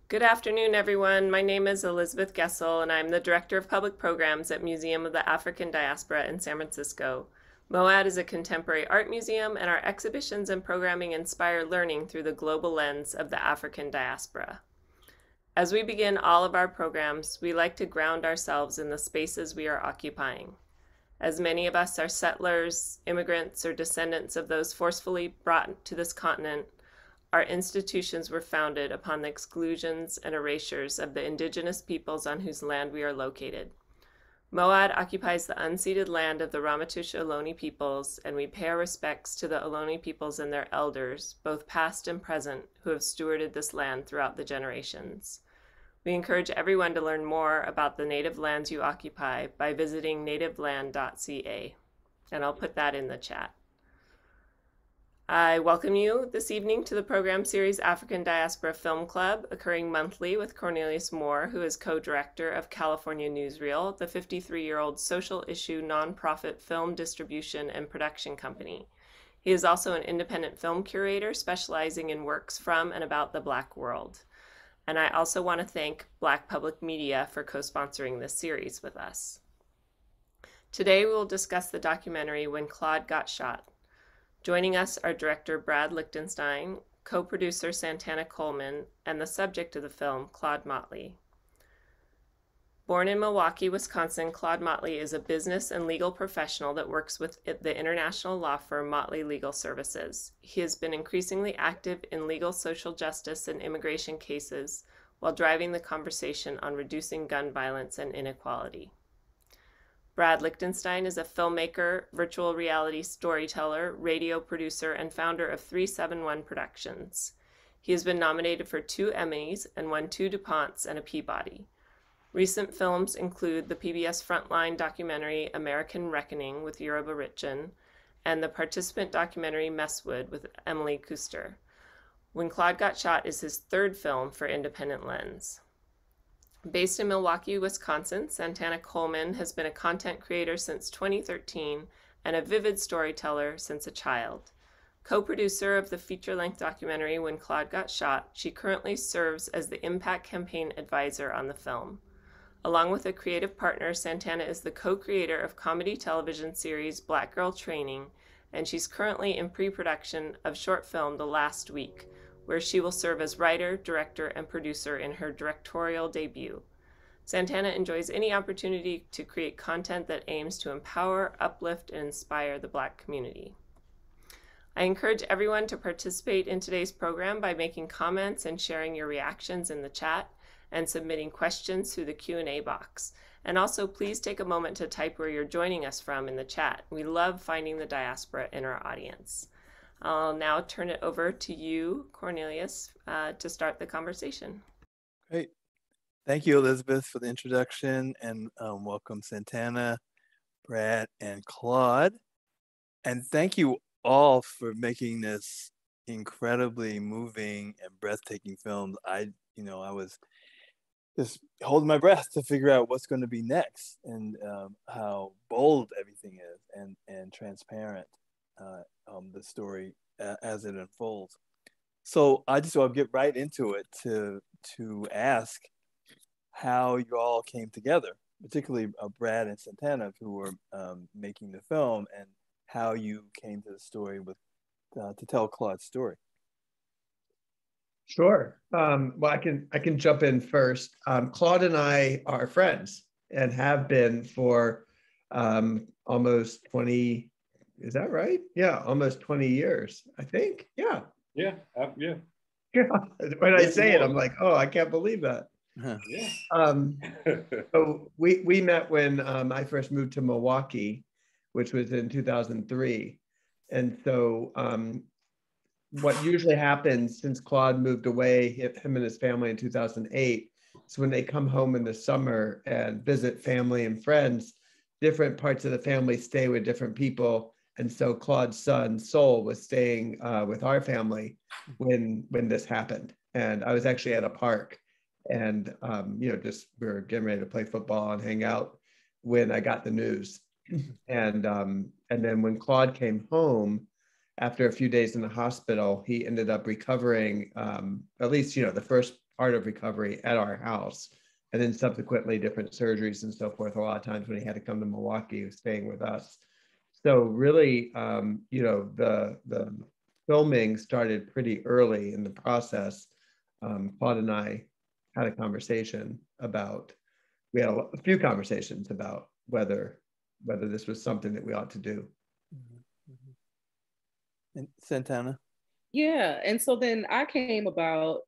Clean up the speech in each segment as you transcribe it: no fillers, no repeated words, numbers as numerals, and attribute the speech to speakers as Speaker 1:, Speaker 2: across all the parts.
Speaker 1: Good afternoon, everyone. My name is Elizabeth Gessel, and I'm the Director of Public Programs at Museum of the African Diaspora in San Francisco. MoAD is a contemporary art museum, and our exhibitions and programming inspire learning through the global lens of the African diaspora. As we begin all of our programs, we like to ground ourselves in the spaces we are occupying. As many of us are settlers, immigrants, or descendants of those forcefully brought to this continent, our institutions were founded upon the exclusions and erasures of the indigenous peoples on whose land we are located. MoAD occupies the unceded land of the Ramaytush Ohlone peoples, and we pay our respects to the Ohlone peoples and their elders, both past and present, who have stewarded this land throughout the generations. We encourage everyone to learn more about the native lands you occupy by visiting nativeland.ca, and I'll put that in the chat. I welcome you this evening to the program series African Diaspora Film Club, occurring monthly with Cornelius Moore, who is co-director of California Newsreel, the 53-year-old social issue nonprofit film distribution and production company. He is also an independent film curator specializing in works from and about the Black world. And I also want to thank Black Public Media for co-sponsoring this series with us. Today we will discuss the documentary When Claude Got Shot. Joining us are director Brad Lichtenstein, co-producer Santana Coleman, and the subject of the film, Claude Motley. Born in Milwaukee, Wisconsin, Claude Motley is a business and legal professional that works with the international law firm Motley Legal Services. He has been increasingly active in legal social justice and immigration cases while driving the conversation on reducing gun violence and inequality. Brad Lichtenstein is a filmmaker, virtual reality storyteller, radio producer, and founder of 371 Productions. He has been nominated for 2 Emmys and won 2 DuPonts and a Peabody. Recent films include the PBS Frontline documentary American Reckoning with Yoruba Richin and the participant documentary Messwood with Emily Kuster. When Claude Got Shot is his 3rd film for Independent Lens. Based in Milwaukee, Wisconsin, Santana Coleman has been a content creator since 2013 and a vivid storyteller since a child. Co-producer of the feature-length documentary When Claude Got Shot, she currently serves as the Impact Campaign Advisor on the film. Along with a creative partner, Santana is the co-creator of comedy television series Black Girl Training, and she's currently in pre-production of short film The Last Week, where she will serve as writer, director, and producer in her directorial debut. Santana enjoys any opportunity to create content that aims to empower, uplift, and inspire the Black community. I encourage everyone to participate in today's program by making comments and sharing your reactions in the chat and submitting questions through the Q&A box. And also, please take a moment to type where you're joining us from in the chat. We love finding the diaspora in our audience. I'll now turn it over to you, Cornelius, to start the conversation.
Speaker 2: Great. Thank you, Elizabeth, for the introduction, and welcome Santana, Brad, and Claude. And thank you all for making this incredibly moving and breathtaking film. I was just holding my breath to figure out what's going to be next, and how bold everything is and transparent. The story as it unfolds. So I just want to get right into it to ask how you all came together, particularly Brad and Santana, who were making the film, and how you came to the story to tell Claude's story.
Speaker 3: Sure. Well, I can jump in first. Claude and I are friends and have been for almost 20. Is that right? Yeah, almost 20 years, I think. Yeah.
Speaker 4: Yeah.
Speaker 3: When I say it, I'm like, oh, I can't believe that.
Speaker 4: Yeah.
Speaker 3: So we met when I first moved to Milwaukee, which was in 2003. And so what usually happens since Claude moved away, him and his family in 2008, is when they come home in the summer and visit family and friends, different parts of the family stay with different people. And so Claude's son, Sol, was staying with our family when this happened. And I was actually at a park, and just we were getting ready to play football and hang out when I got the news. And then when Claude came home, after a few days in the hospital, he ended up recovering, at least, the first part of recovery at our house. And then subsequently different surgeries and so forth. A lot of times when he had to come to Milwaukee, he was staying with us. So really, you know, the filming started pretty early in the process. Claude and I had a conversation about, we had a few conversations about whether this was something that we ought to do.
Speaker 2: And Santana?
Speaker 4: Yeah, and so then I came about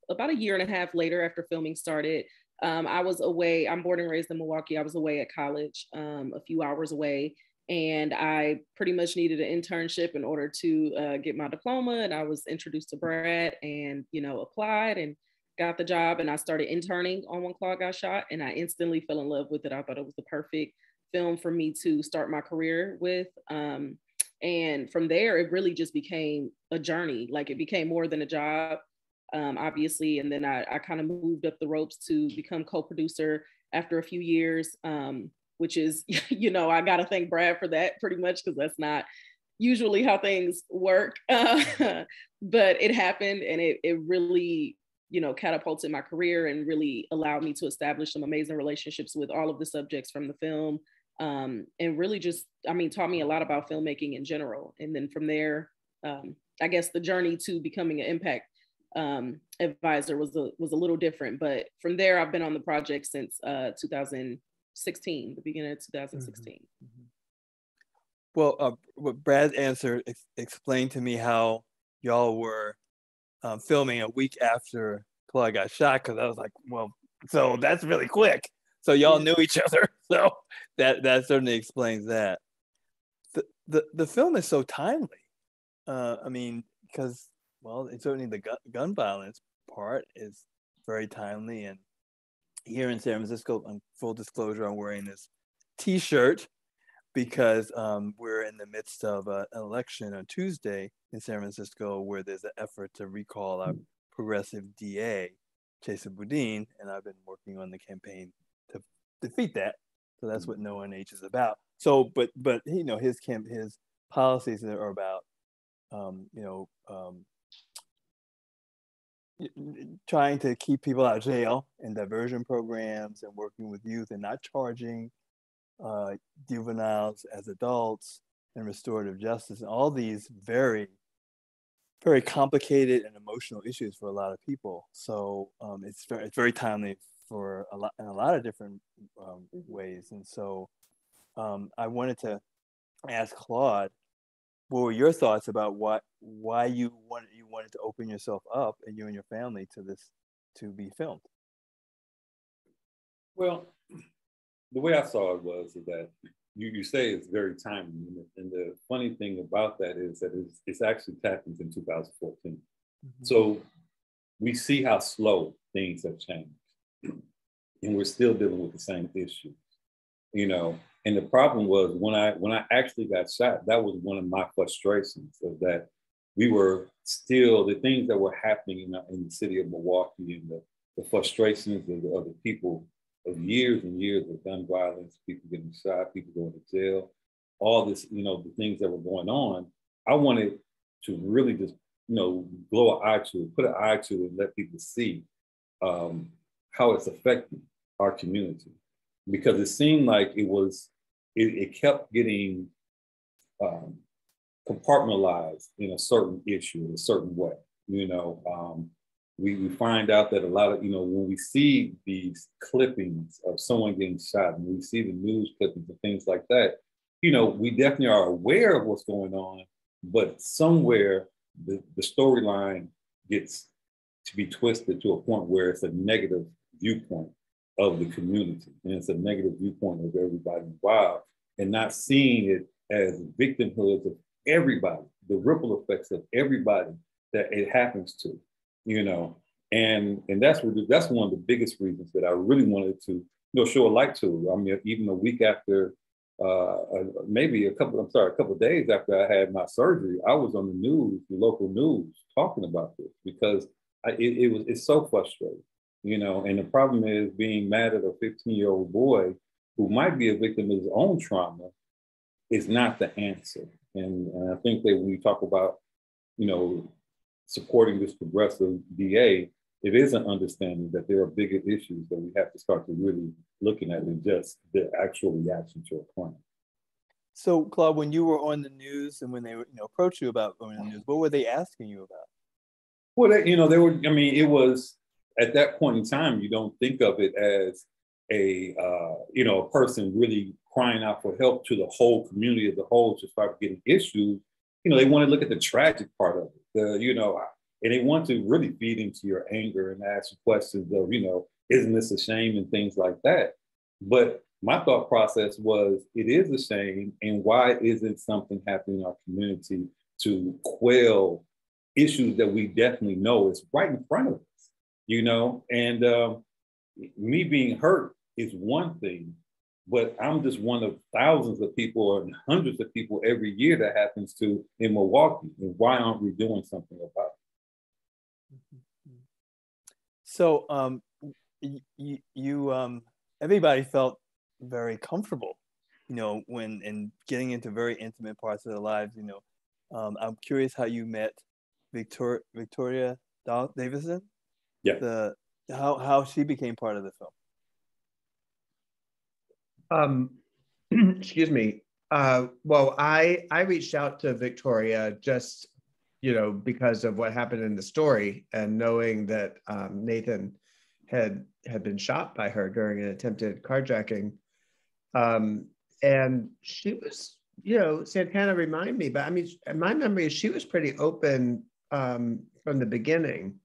Speaker 4: about a year and a half later after filming started. I was away, I'm born and raised in Milwaukee. I was away at college, a few hours away, and I pretty much needed an internship in order to get my diploma. And I was introduced to Brad and, you know, applied and got the job. And I started interning on When Claude Got Shot, and I instantly fell in love with it. I thought it was the perfect film for me to start my career with. And from there, it really just became a journey. Like, it became more than a job, obviously. And then I kind of moved up the ropes to become co-producer after a few years, which is, you know, I got to thank Brad for that pretty much, because that's not usually how things work. But it happened, and it really, you know, catapulted my career and really allowed me to establish some amazing relationships with all of the subjects from the film. And really just, I mean, taught me a lot about filmmaking in general. And then from there, I guess the journey to becoming an impact advisor was a little different. But from there, I've been on the project since 2016, the beginning of 2016.
Speaker 2: Mm-hmm. Well, what Brad's answer explained to me how y'all were filming a week after Claude got shot, because I was like, well, so that's really quick. So y'all knew each other. So that certainly explains that. The film is so timely. I mean, because, well, it's certainly the gun violence part is very timely. And here in San Francisco, on full disclosure, I'm wearing this T-shirt because we're in the midst of an election on Tuesday in San Francisco, where there's an effort to recall our progressive DA, Chesa Boudin, and I've been working on the campaign to defeat that. So that's what No NH is about. So, but you know, his policies are about, trying to keep people out of jail and diversion programs and working with youth and not charging juveniles as adults and restorative justice and all these very, very complicated and emotional issues for a lot of people. So it's very timely for in a lot of different ways. And so I wanted to ask Claude, what were your thoughts about why you wanted to open yourself up, and you and your family, to this, to be filmed?
Speaker 5: Well, the way I saw it was that you say it's very timely, and the funny thing about that is that it's actually happened in 2014. Mm-hmm. So we see how slow things have changed, and we're still dealing with the same issues, you know. And the problem was when I actually got shot, that was one of my frustrations, of that we were still, the things that were happening in the city of Milwaukee, and the frustrations of the people of years and years of gun violence, people getting shot, people going to jail, all this, you know, the things that were going on. I wanted to really just, you know, blow an eye to it, put an eye to it, and let people see how it's affecting our community. Because it seemed like it kept getting compartmentalized in a certain issue, a certain way. You know, we find out that a lot of, you know, when we see these clippings of someone getting shot, and we see the news clippings and things like that, you know, we definitely are aware of what's going on, but somewhere the storyline gets to be twisted to a point where it's a negative viewpoint of the community, and it's a negative viewpoint of everybody involved, and not seeing it as victimhood of everybody, the ripple effects of everybody that it happens to, you know. And that's one of the biggest reasons that I really wanted to, you know, show a light to. I mean, even a week after, maybe a couple of days after I had my surgery, I was on the news, the local news, talking about this, because it's so frustrating. You know, and the problem is, being mad at a 15-year-old boy who might be a victim of his own trauma is not the answer. And I think that when we talk about, you know, supporting this progressive DA, it is an understanding that there are bigger issues that we have to start to really looking at than just the actual reaction to a crime.
Speaker 2: So, Claude, when you were on the news and when they approached you about going on the news, what were they asking you about?
Speaker 5: Well, they were. I mean, it was at that point in time. You don't think of it as a a person really crying out for help to the whole community as a whole to start getting issues. They want to look at the tragic part of it. And they want to really feed into your anger and ask you questions of, isn't this a shame and things like that. But my thought process was, it is a shame, and why isn't something happening in our community to quell issues that we definitely know is right in front of us, And me being hurt is one thing, but I'm just one of thousands of people and hundreds of people every year that happens to in Milwaukee. And why aren't we doing something about it?
Speaker 2: So everybody felt very comfortable, when and getting into very intimate parts of their lives. I'm curious how you met Victoria Davison.
Speaker 5: Yeah.
Speaker 2: How she became part of the
Speaker 3: film. Excuse me. Well, I reached out to Victoria just, because of what happened in the story, and knowing that Nathan had been shot by her during an attempted carjacking. And she was, Santana reminded me, but I mean, my memory is she was pretty open from the beginning.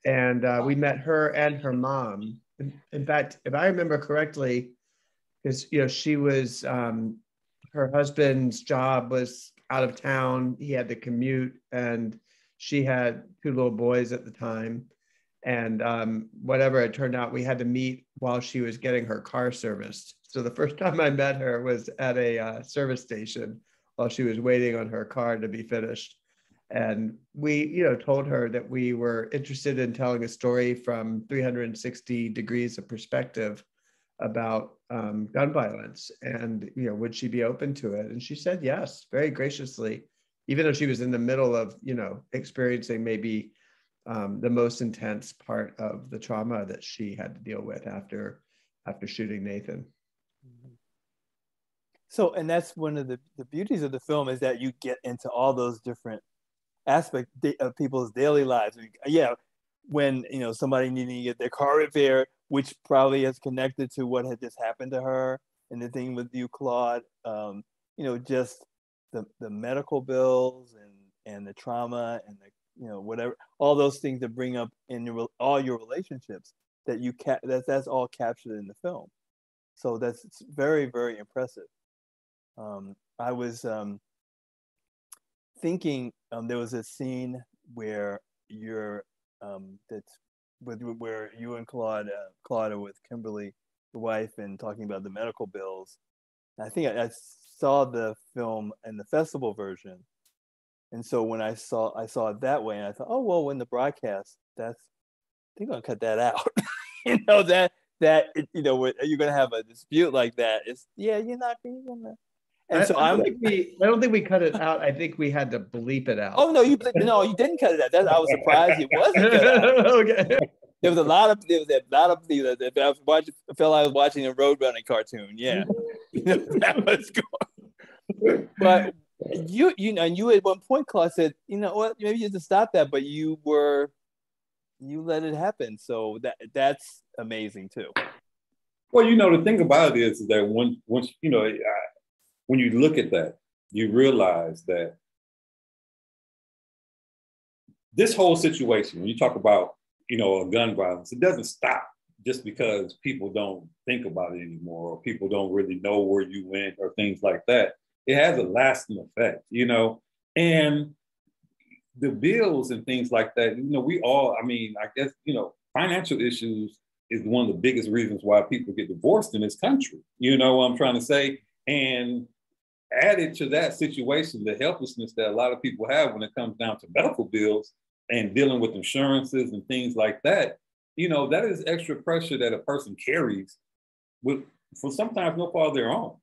Speaker 3: And we met her and her mom. In fact, if I remember correctly, because, she was, her husband's job was out of town. He had to commute, and she had 2 little boys at the time. And whatever it turned out, we had to meet while she was getting her car serviced. So the first time I met her was at a service station while she was waiting on her car to be finished. And we, told her that we were interested in telling a story from 360 degrees of perspective about gun violence, and would she be open to it? And she said yes, very graciously, even though she was in the middle of experiencing maybe the most intense part of the trauma that she had to deal with after shooting Nathan.
Speaker 2: So, and that's one of the beauties of the film, is that you get into all those different aspects of people's daily lives. Yeah, when somebody needing to get their car repaired, which probably is connected to what had just happened to her, and the thing with you, Claude, just the medical bills and the trauma and the whatever, all those things that bring up in all your relationships that that's all captured in the film. So that's very, very impressive. I was thinking there was a scene where where you and Claude are with Kimberly, the wife, and talking about the medical bills. I think I saw the film in the festival version, and so when I saw it that way, and I thought, oh well, when the broadcast, they're gonna cut that out. You're gonna have a dispute like that. You're not gonna. And so I
Speaker 3: don't think we cut it out. I think we had to bleep it out.
Speaker 2: Oh no, you didn't cut it out. I was surprised it wasn't cut out.
Speaker 3: Okay.
Speaker 2: There was a lot of things that I felt like I was watching a Roadrunner cartoon. Yeah, that was good. But you at one point, Claude, said, what, maybe you just stop that, but you let it happen. So that's amazing too.
Speaker 5: Well, the thing about it is that once when you look at that, you realize that this whole situation, when you talk about, a gun violence, it doesn't stop just because people don't think about it anymore, or people don't really know where you went or things like that. It has a lasting effect, and the bills and things like that, we all, I guess, financial issues is one of the biggest reasons why people get divorced in this country. You know what I'm trying to say? And added to that situation, the helplessness that a lot of people have when it comes down to medical bills and dealing with insurances and things like that, that is extra pressure that a person carries for sometimes no fault of their own,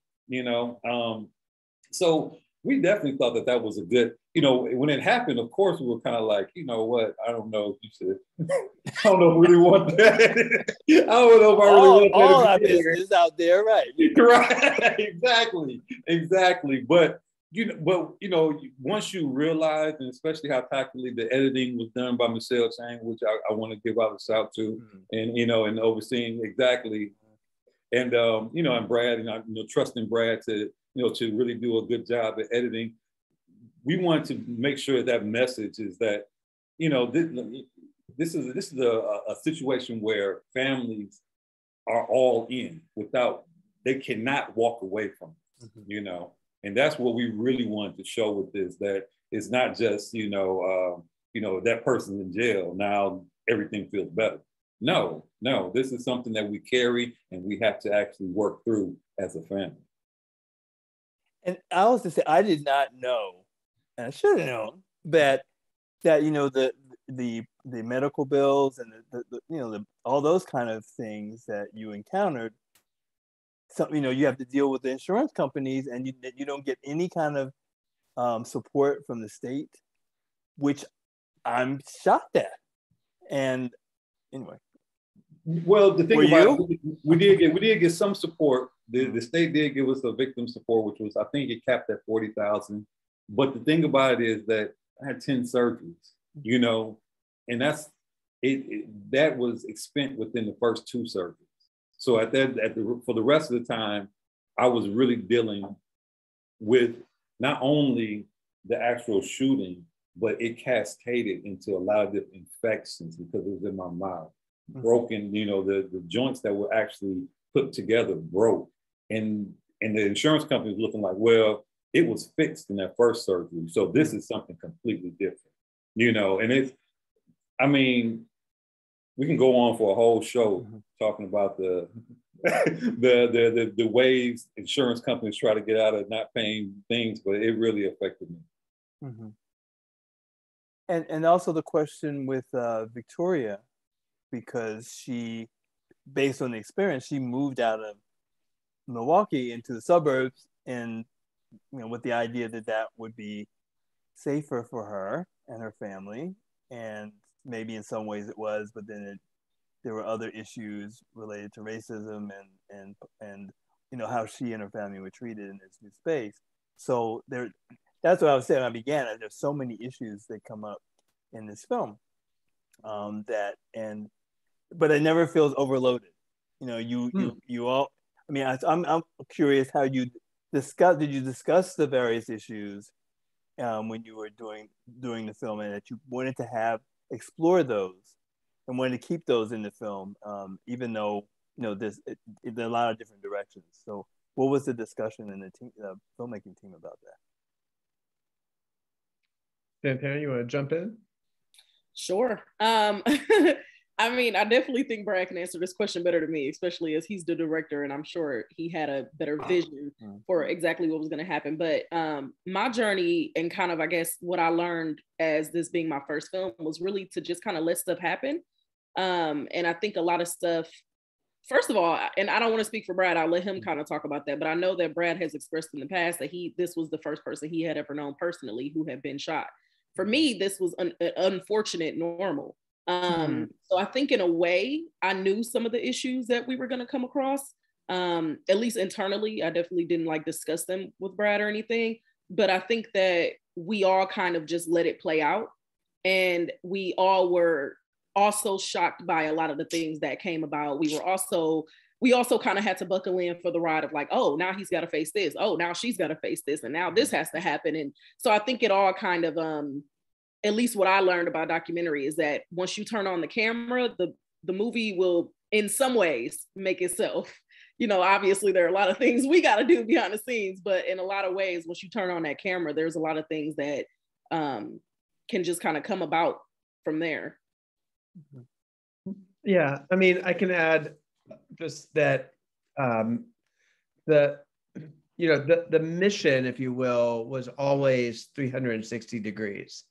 Speaker 5: So we definitely thought that that was a good, you know, when it happened, of course, we were kind of like, you know what, I don't know if you should, I don't know if we really want that. I don't know if I really want that.
Speaker 2: All our business out there, right?
Speaker 5: Right, exactly. But you know, once you realize, and especially how tactically the editing was done by Michelle Chang, which I want to give out a shout to, and you know, and overseeing exactly, and you know, and Brad, and you know, trusting Brad to, you know, to really do a good job at editing. We wanted to make sure that message is that, you know, this is a situation where families are all in without, they cannot walk away from it, you know, and that's what we really wanted to show with this, that it's not just, you know, that person's in jail, now everything feels better. No, this is something that we carry and we have to actually work through as a family.
Speaker 2: And I was to say, I did not know, and I should have known, that you know, the medical bills and the you know, all those kind of things that you encountered, some, you know, you have to deal with the insurance companies, and you don't get any kind of support from the state, which I'm shocked at. And anyway,
Speaker 5: well, the thing about it, we did get some support. The state did give us a victim support, which was, I think it capped at $40,000. But the thing about it is that I had 10 surgeries, you know, and that's it that was spent within the first 2 surgeries. So for the rest of the time, I was really dealing with not only the actual shooting, but it cascaded into a lot of different infections because it was in my mouth. Broken, you know, the joints that were actually put together broke. And the insurance company was looking like, well, it was fixed in that first surgery. So this is something completely different, you know, and it's, I mean, we can go on for a whole show talking about the ways insurance companies try to get out of not paying things, but it really affected me.
Speaker 2: And also the question with Victoria, because she, based on the experience, she moved out of Milwaukee into the suburbs, and you know, with the idea that that would be safer for her and her family, and maybe in some ways it was, but then there were other issues related to racism and you know, how she and her family were treated in this new space. So that's what I was saying when I began. There's so many issues that come up in this film, but it never feels overloaded. You know, you all. I mean, I'm curious how you discuss. Did you discuss the various issues when you were doing the film, and that you wanted to explore those and wanted to keep those in the film, even though, you know, there are a lot of different directions. So, what was the discussion in the filmmaking team about that?
Speaker 3: Santana, you want to jump in?
Speaker 4: Sure. I mean, I definitely think Brad can answer this question better than me, especially as he's the director, and I'm sure he had a better vision for exactly what was going to happen. But my journey, and kind of, I guess, what I learned as this being my first film, was really to just kind of let stuff happen. And I think a lot of stuff, first of all, and I don't want to speak for Brad, I'll let him kind of talk about that, but I know that Brad has expressed in the past that this was the first person he had ever known personally who had been shot. For me, this was an unfortunate normal. So I think in a way, I knew some of the issues that we were going to come across, at least internally. I definitely didn't discuss them with Brad or anything, but I think that we all kind of just let it play out. And we all were also shocked by a lot of the things that came about. We also kind of had to buckle in for the ride of oh, now he's got to face this. Oh, now she's got to face this. And now this has to happen. And so I think it all kind of, at least what I learned about documentary is that once you turn on the camera, the movie will in some ways make itself. You know, obviously there are a lot of things we got to do behind the scenes, but in a lot of ways, once you turn on that camera, there's a lot of things that can just kind of come about from there.
Speaker 3: Yeah, I mean, I can add just that the mission, if you will, was always 360 degrees.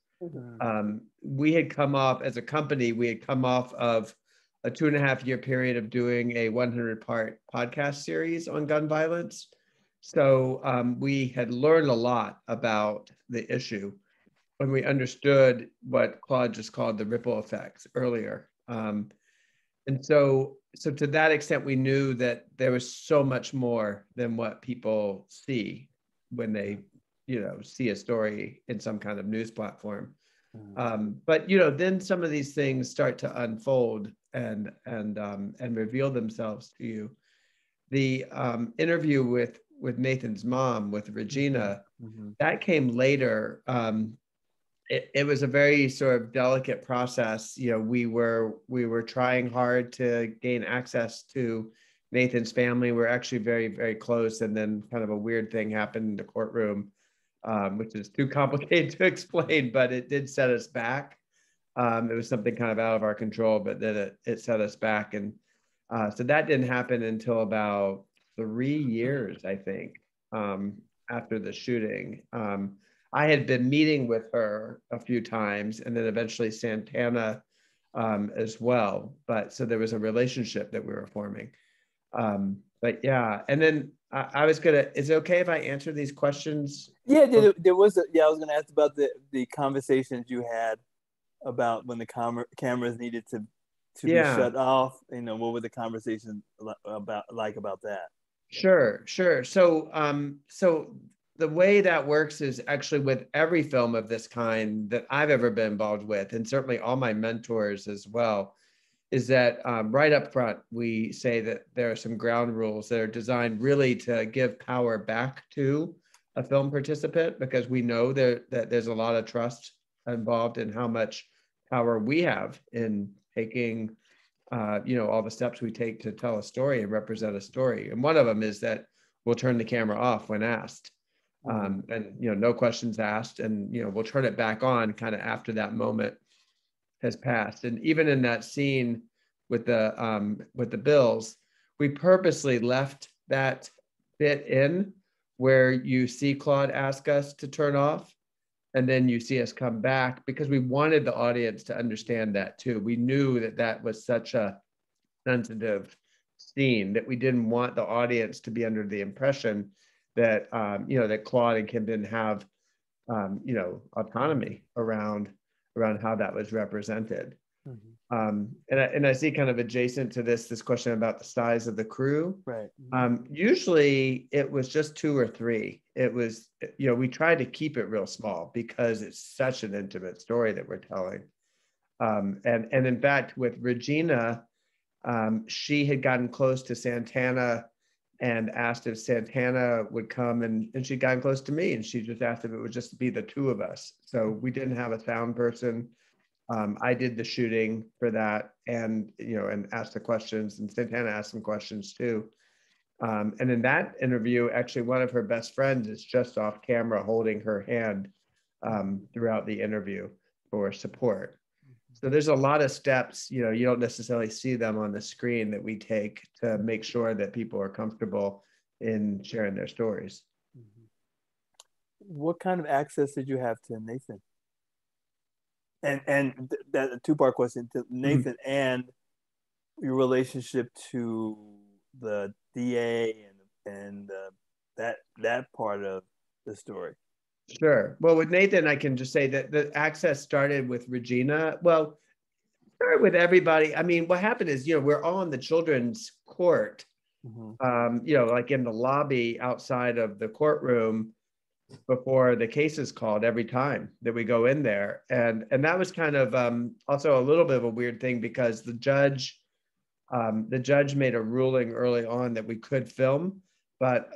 Speaker 3: We had come off, as a company, of a 2.5-year period of doing a 100-part podcast series on gun violence. So we had learned a lot about the issue when we understood what Claude just called the ripple effects earlier. And so to that extent, we knew that there was so much more than what people see when they, see a story in some kind of news platform. But then some of these things start to unfold and reveal themselves to you. The interview with Nathan's mom, with Regina, that came later. It was a very sort of delicate process. We were trying hard to gain access to Nathan's family. We're actually very, very close. And then kind of a weird thing happened in the courtroom, which is too complicated to explain, but it did set us back. It was something kind of out of our control, but then it set us back. And so that didn't happen until about 3 years, I think, after the shooting. I had been meeting with her a few times, and then eventually Santana as well. But so there was a relationship that we were forming. But yeah, and then I was gonna, is it okay if I answer these questions?
Speaker 2: Yeah, there was I was gonna ask about the conversations you had about when the cameras needed to be shut off. What were the conversations about that?
Speaker 3: Sure. So the way that works is actually with every film of this kind that I've ever been involved with, and certainly all my mentors as well, is that right up front, we say that there are some ground rules that are designed really to give power back to a film participant, because we know that there's a lot of trust involved in how much power we have in taking all the steps we take to tell a story and represent a story. And one of them is that we'll turn the camera off when asked. And no questions asked, and we'll turn it back on kind of after that moment has passed. And even in that scene with the bills, we purposely left that bit in where you see Claude ask us to turn off, and then you see us come back, because we wanted the audience to understand that too. We knew that was such a sensitive scene that we didn't want the audience to be under the impression that that Claude and Kim didn't have autonomy around how that was represented. And I see kind of adjacent to this question about the size of the crew.
Speaker 2: Right.
Speaker 3: Usually it was just 2 or 3. It was, we tried to keep it real small because it's such an intimate story that we're telling. And in fact, with Regina, she had gotten close to Santana and asked if Santana would come, and she'd gotten close to me, and she just asked if it would just be the 2 of us. So we didn't have a sound person. I did the shooting for that, and asked the questions, and Santana asked some questions too. And in that interview, actually one of her best friends is just off camera holding her hand throughout the interview for support. So there's a lot of steps, you don't necessarily see them on the screen, that we take to make sure that people are comfortable in sharing their stories.
Speaker 2: What kind of access did you have to Nathan? And that a 2-part question to Nathan, and your relationship to the DA and that part of the story.
Speaker 3: Sure. Well, with Nathan, I can just say that the access started with Regina. Well, started with everybody. I mean, what happened is, we're all in the children's court, like in the lobby outside of the courtroom before the case is called every time that we go in there. And that was kind of also a little bit of a weird thing, because the judge made a ruling early on that we could film, but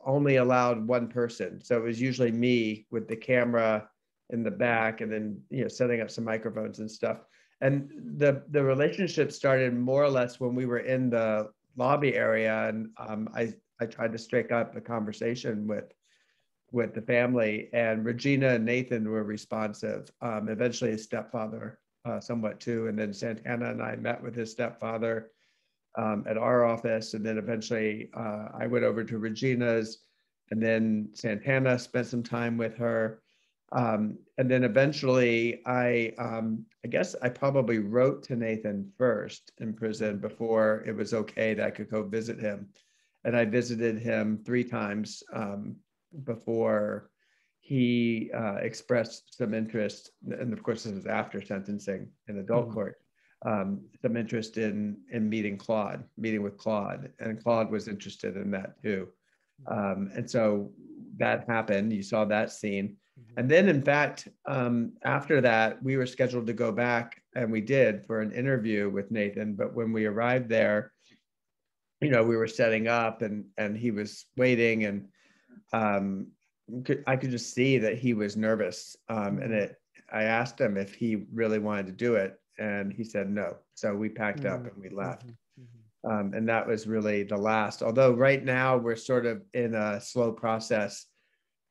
Speaker 3: only allowed 1 person. So it was usually me with the camera in the back, and then setting up some microphones and stuff. And the relationship started more or less when we were in the lobby area, and I tried to strike up a conversation with the family, and Regina and Nathan were responsive. Eventually his stepfather somewhat too, and then Santana and I met with his stepfather at our office, and then eventually I went over to Regina's, and then Santana spent some time with her, and then eventually I guess I probably wrote to Nathan first in prison before it was okay that I could go visit him. And I visited him 3 times before he expressed some interest, and of course this was after sentencing in adult court, some interest in meeting with Claude, and Claude was interested in that too. And so that happened, you saw that scene. And then in fact, after that, we were scheduled to go back, and we did, for an interview with Nathan. But when we arrived there, we were setting up, and he was waiting, and I could just see that he was nervous. I asked him if he really wanted to do it, and he said no. So we packed up and we left. And that was really the last. Although right now we're sort of in a slow process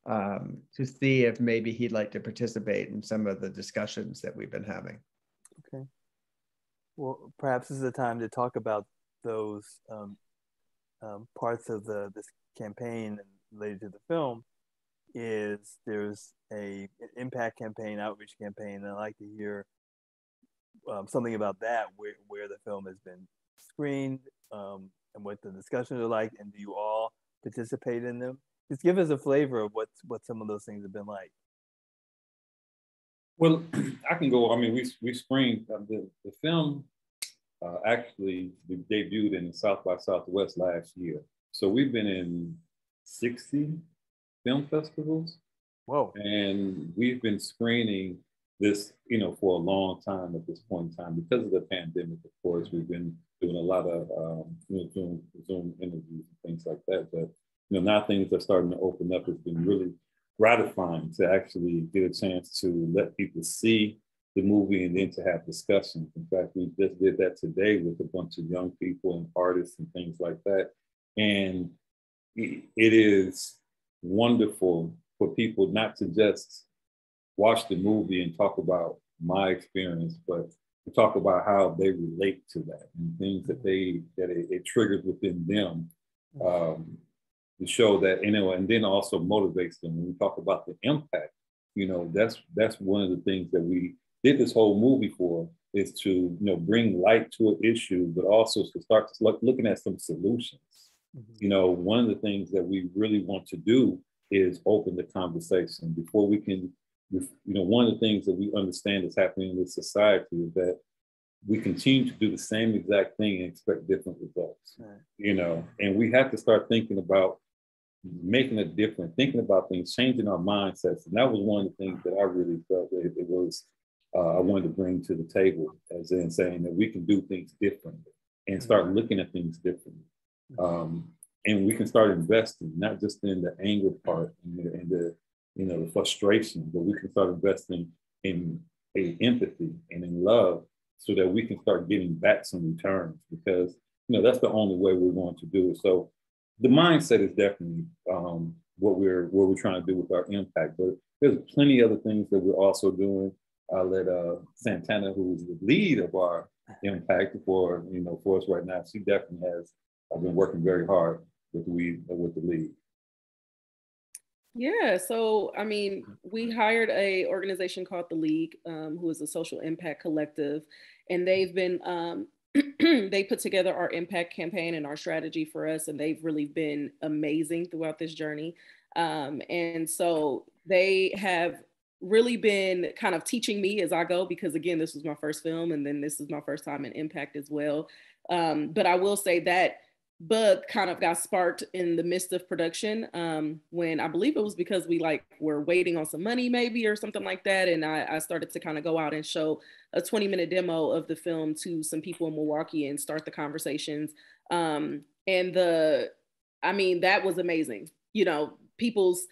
Speaker 3: to see if maybe he'd like to participate in some of the discussions that we've been having.
Speaker 2: Okay. Well, perhaps this is the time to talk about those parts of this campaign related to the film. There's an impact campaign, outreach campaign, and I'd like to hear something about that, where the film has been screened, and what the discussions are like, and do you all participate in them? Just give us a flavor of what some of those things have been like.
Speaker 5: Well, I can go. I mean, we screened the film. Actually, we debuted in South by Southwest last year, so we've been in 60 film festivals.
Speaker 2: Whoa! And
Speaker 5: we've been screening this, for a long time at this point in time. Because of the pandemic, of course, we've been doing a lot of Zoom interviews and things like that. But now things are starting to open up. It's been really gratifying to actually get a chance to let people see the movie and then to have discussions. In fact, we just did that today with a bunch of young people and artists and things like that. And it is wonderful for people not to just watch the movie and talk about my experience, but to talk about how they relate to that and things that it triggers within them, to show that, and then also motivates them. When we talk about the impact, that's one of the things that we did this whole movie for, is to bring light to an issue, but also to start looking at some solutions. One of the things that we really want to do is open the conversation before we can. One of the things that we understand is happening in this society is that we continue to do the same exact thing and expect different results. Right. And we have to start thinking about making a difference, thinking about things, changing our mindsets. And that was one of the things that I really felt that it was I wanted to bring to the table, as in saying that we can do things differently and start looking at things differently. And we can start investing, not just in the anger part and the frustration, but we can start investing in empathy and in love, so that we can start getting back some returns, because that's the only way we're going to do it. So the mindset is definitely what we're trying to do with our impact. But there's plenty of other things that we're also doing. I'll let Santana, who is the lead of our impact for us right now, she definitely has been working very hard with the lead.
Speaker 4: Yeah, so I mean, we hired a organization called The League, who is a social impact collective, and they've been they put together our impact campaign and our strategy for us, and they've really been amazing throughout this journey. And so they have really been kind of teaching me as I go, because again, this was my first film, and then this is my first time in impact as well. But I will say that bug kind of got sparked in the midst of production, when I believe it was because we were waiting on some money maybe or something like that. And I started to kind of go out and show a 20-minute demo of the film to some people in Milwaukee and start the conversations. And that was amazing. People's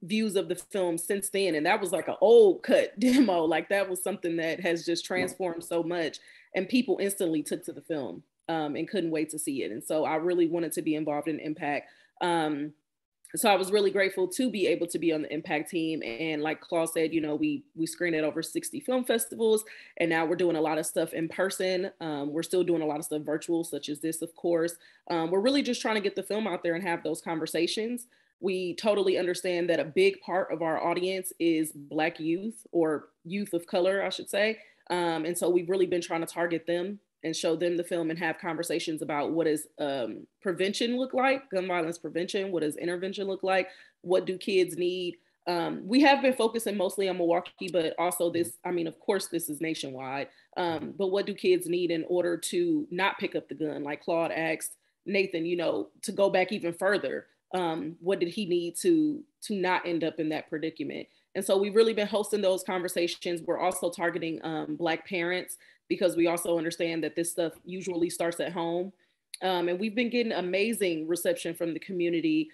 Speaker 4: views of the film since then. And that was like an old cut demo. That was something that has just transformed so much, and people instantly took to the film. And couldn't wait to see it. And so I really wanted to be involved in Impact. So I was really grateful to be able to be on the Impact team. And like Claude said, we screened at over 60 film festivals, and now we're doing a lot of stuff in person. We're still doing a lot of stuff virtual, such as this, of course. We're really just trying to get the film out there and have those conversations. We totally understand that a big part of our audience is Black youth, or youth of color, I should say. And so we've really been trying to target them and show them the film and have conversations about what does prevention look like, gun violence prevention, what does intervention look like, what do kids need. We have been focusing mostly on Milwaukee, but also this, I mean, of course, this is nationwide, but what do kids need in order to not pick up the gun? Like Claude asked Nathan, you know, to go back even further, what did he need to not end up in that predicament? And so we've really been hosting those conversations. We're also targeting Black parents, because we also understand that this stuff usually starts at home. And we've been getting amazing reception from the community.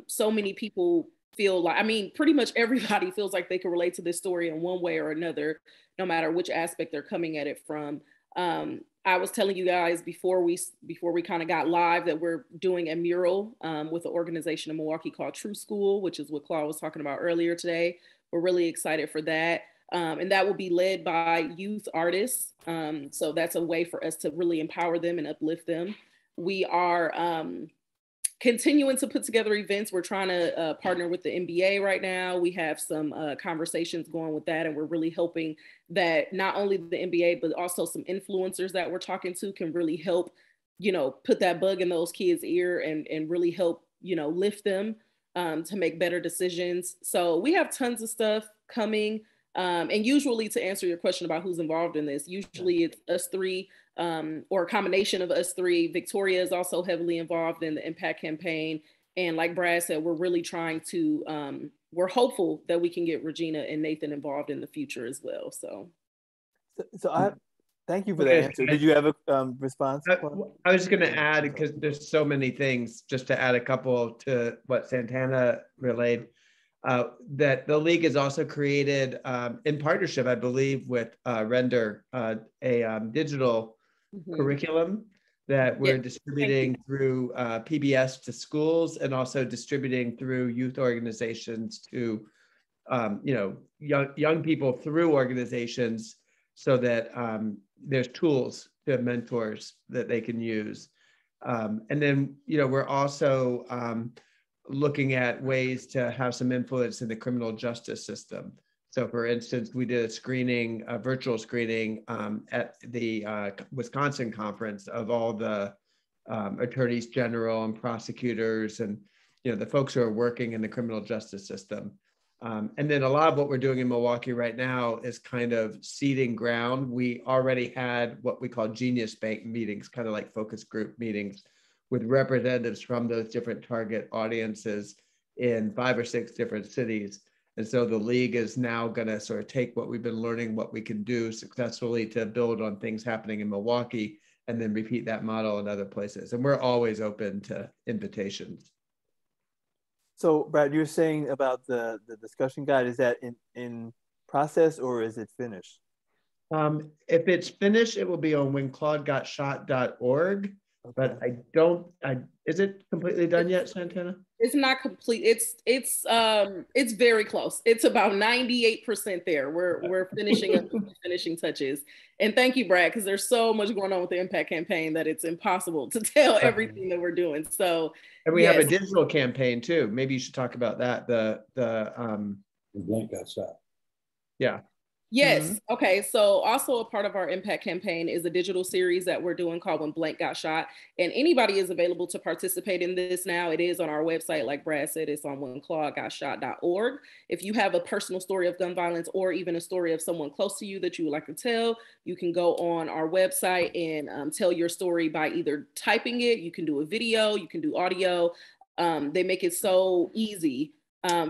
Speaker 4: So many people feel like, I mean, pretty much everybody feels like they can relate to this story in one way or another, no matter which aspect they're coming at it from. I was telling you guys before we kind of got live that we're doing a mural with an organization in Milwaukee called True School, which is what Claude was talking about earlier today. We're really excited for that. And that will be led by youth artists. So that's a way for us to really empower them and uplift them. We are continuing to put together events. We're trying to partner with the NBA right now. We have some conversations going with that, and we're really hoping that not only the NBA, but also some influencers that we're talking to can really help, you know, put that bug in those kids' ear and really help, you know, lift them to make better decisions. So we have tons of stuff coming. And usually, to answer your question about who's involved in this, usually it's us three, or a combination of us three. Victoria is also heavily involved in the impact campaign. And like Brad said, we're really trying to, we're hopeful that we can get Regina and Nathan involved in the future as well. So
Speaker 2: I thank you for that answer. Did you have a response?
Speaker 3: I was just going to add, because there's so many things, just to add a couple to what Santana relayed. That the league has also created, in partnership, I believe, with Render, a digital curriculum that we're distributing through PBS to schools, and also distributing through youth organizations to, you know, young people through organizations, so that there's tools to mentors that they can use. And then, you know, we're also looking at ways to have some influence in the criminal justice system. So for instance, we did a screening, a virtual screening at the Wisconsin conference of all the attorneys general and prosecutors and, you know, the folks who are working in the criminal justice system. And then a lot of what we're doing in Milwaukee right now is kind of seeding ground. We already had what we call Genius Bank meetings, kind of like focus group meetings, with representatives from those different target audiences in 5 or 6 different cities. And so the league is now going to sort of take what we've been learning, what we can do successfully to build on things happening in Milwaukee, and then repeat that model in other places. And we're always open to invitations.
Speaker 2: So Brad, you're saying about the discussion guide, is that in process, or is it finished?
Speaker 3: If it's finished, it will be on whenclaudegotshot.org. But is it completely done yet, Santana?
Speaker 4: It's not complete. It's very close. It's about 98% there. We're finishing up the finishing touches. And thank you, Brad, because there's so much going on with the impact campaign that it's impossible to tell everything that we're doing. So,
Speaker 3: and we have a digital campaign too. Maybe you should talk about that. The
Speaker 5: Blank Got Shot.
Speaker 3: Yeah.
Speaker 4: Yes. Okay. So also a part of our impact campaign is a digital series that we're doing called When Blank Got Shot. And anybody is available to participate in this now. It is on our website. Like Brad said, it's on whenclaudegotshot.org. If you have a personal story of gun violence, or even a story of someone close to you that you would like to tell, you can go on our website and tell your story by either typing it. You can do a video, you can do audio. They make it so easy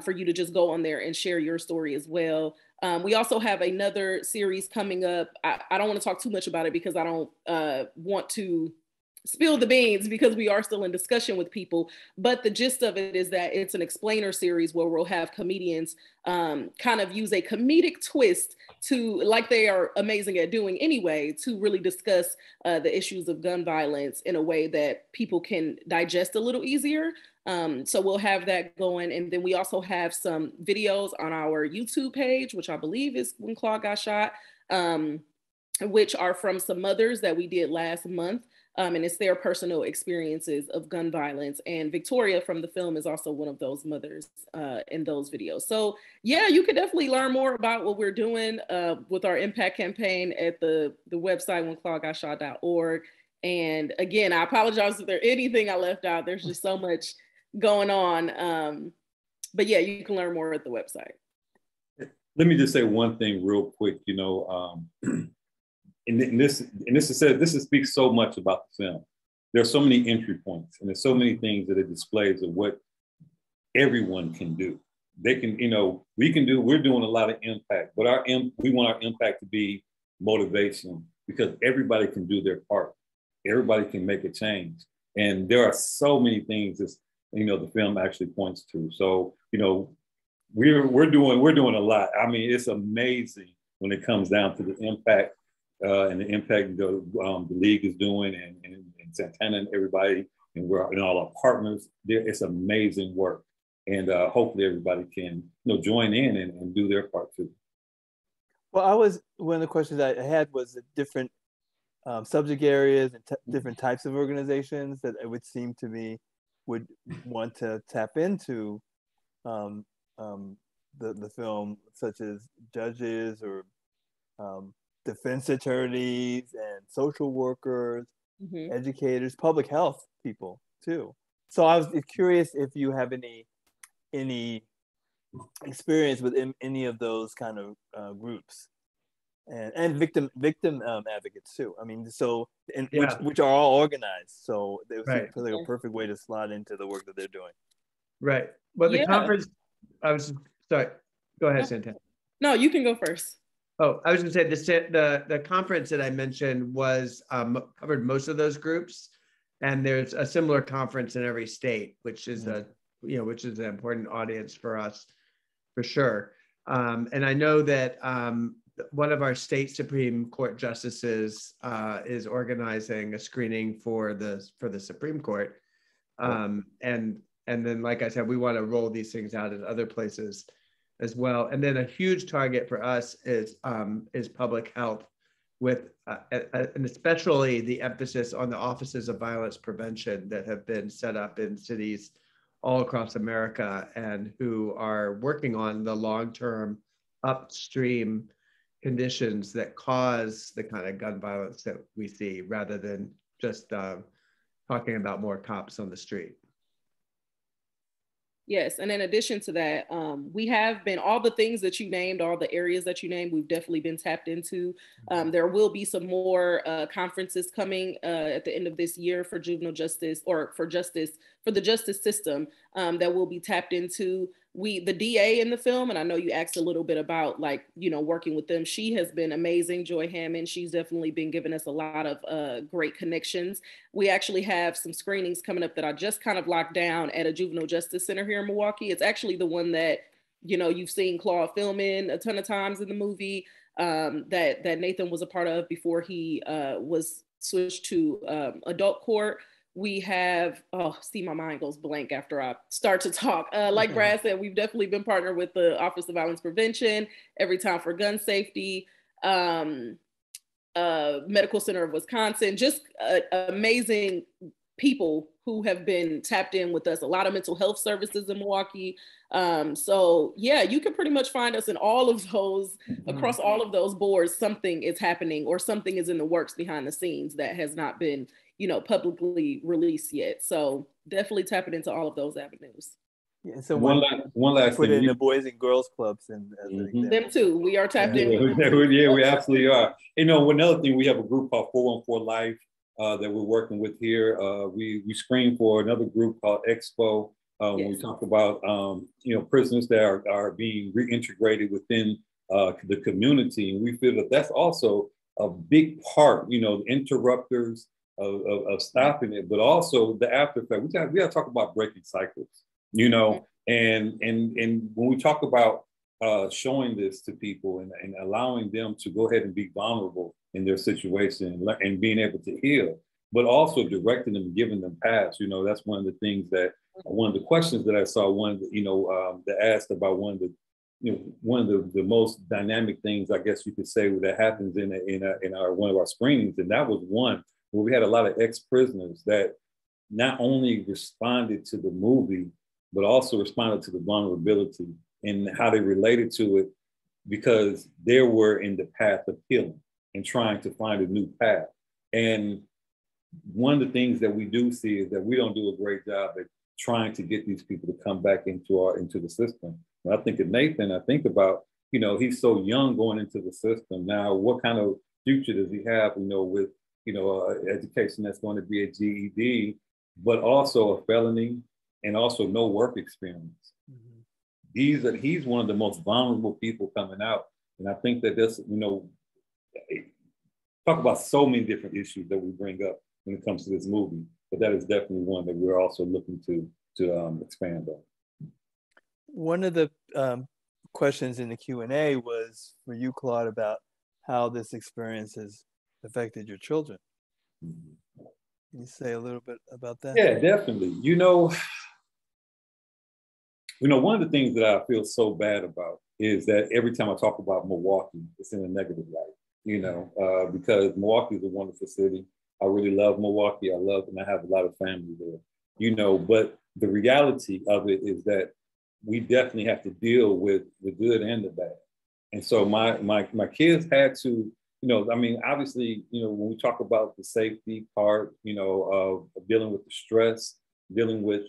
Speaker 4: for you to just go on there and share your story as well. We also have another series coming up. I don't want to talk too much about it because I don't want to spill the beans, because we are still in discussion with people. But the gist of it is that it's an explainer series where we'll have comedians kind of use a comedic twist to, like they are amazing at doing anyway, to really discuss the issues of gun violence in a way that people can digest a little easier. So we'll have that going. And then we also have some videos on our YouTube page, which I believe is When Claude Got Shot, which are from some mothers that we did last month. And it's their personal experiences of gun violence. And Victoria from the film is also one of those mothers in those videos. So yeah, you could definitely learn more about what we're doing with our impact campaign at the website whenclaudeGotShot.org. And again, I apologize if there's anything I left out. There's just so much going on. But yeah, you can learn more at the website.
Speaker 5: Let me just say one thing real quick, and this speaks so much about the film. There's so many entry points, and there's so many things that it displays of what everyone can do. They can, we're doing a lot of impact, but we want our impact to be motivation, because everybody can do their part. Everybody can make a change. And there are so many things that, the film actually points to. So, we're doing a lot. I mean, it's amazing when it comes down to the impact and the impact the league is doing, and Santana and everybody, and all our partners. It's amazing work, and hopefully everybody can join in and do their part too.
Speaker 2: Well, one of the questions I had was the different subject areas and different types of organizations that it would seem to me would want to tap into the film, such as judges or defense attorneys and social workers, educators, public health people too. So I was curious if you have any experience with any of those kind of groups, and victim advocates too. I mean, which are all organized. So they would seem like a perfect way to slot into the work that they're doing.
Speaker 3: Right. Well, the conference. Sorry. Go ahead, Santana.
Speaker 4: No, you can go first.
Speaker 3: Oh, I was going to say the conference that I mentioned was covered most of those groups, and there's a similar conference in every state, which is which is an important audience for us, for sure. And I know that one of our state Supreme Court justices is organizing a screening for the Supreme Court, and then, like I said, we want to roll these things out in other places as well. And then a huge target for us is public health, with and especially the emphasis on the offices of violence prevention that have been set up in cities all across America, and who are working on the long-term upstream conditions that cause the kind of gun violence that we see, rather than just talking about more cops on the street.
Speaker 4: Yes, and in addition to that, we have been, all the things that you named, all the areas that you named, we've definitely been tapped into. There will be some more conferences coming at the end of this year for juvenile justice, or for the justice system, that will be tapped into. The DA in the film, and I know you asked a little bit about working with them. She has been amazing, Joy Hammond. She's definitely been giving us a lot of great connections. We actually have some screenings coming up that I just kind of locked down at a juvenile justice center here in Milwaukee. It's actually the one that, you've seen Claude film in a ton of times in the movie, that Nathan was a part of before he was switched to adult court. We have, my mind goes blank after I start to talk. Like Brad said, we've definitely been partnered with the Office of Violence Prevention, Every Time for Gun Safety, Medical Center of Wisconsin, just amazing people who have been tapped in with us, a lot of mental health services in Milwaukee. So yeah, you can pretty much find us in all of those, across all of those boards. Something is happening, or something is in the works behind the scenes that has not been publicly released yet. So definitely tapping into all of those avenues.
Speaker 2: Yeah, so
Speaker 5: one last
Speaker 2: put
Speaker 5: thing,
Speaker 2: in the Boys and Girls Clubs and
Speaker 4: them too. We are tapped in.
Speaker 5: Yeah, we absolutely are. Another thing, we have a group called 414 Life that we're working with here. We screen for another group called Expo when we talk about prisoners that are being reintegrated within the community, and we feel that that's also a big part. Interrupters of stopping it, but also the after effect. We got to talk about breaking cycles, and when we talk about showing this to people and allowing them to go ahead and be vulnerable in their situation and being able to heal, but also directing them and giving them paths. That's one of the things that, one of the questions that I saw, that asked about one of the most dynamic things, I guess you could say, that happens in one of our screenings, and that was one where we had a lot of ex-prisoners that not only responded to the movie, but also responded to the vulnerability and how they related to it, because they were in the path of healing and trying to find a new path. And one of the things that we do see is that we don't do a great job at trying to get these people to come back into the system. When I think of Nathan, I think about, he's so young going into the system. Now, what kind of future does he have, with, education that's going to be a GED, but also a felony and also no work experience. Mm-hmm. He's one of the most vulnerable people coming out. And I think that this, talk about so many different issues that we bring up when it comes to this movie, but that is definitely one that we're also looking to expand on.
Speaker 2: One of the questions in the Q&A was for you, Claude, about how this experience has affected your children. Mm-hmm. Can you say a little bit about that?
Speaker 5: Yeah, definitely. One of the things that I feel so bad about is that every time I talk about Milwaukee, it's in a negative light, because Milwaukee is a wonderful city. I really love Milwaukee. And I have a lot of family there, but the reality of it is that we definitely have to deal with the good and the bad. And so my kids had to, obviously, when we talk about the safety part, of dealing with the stress, dealing with,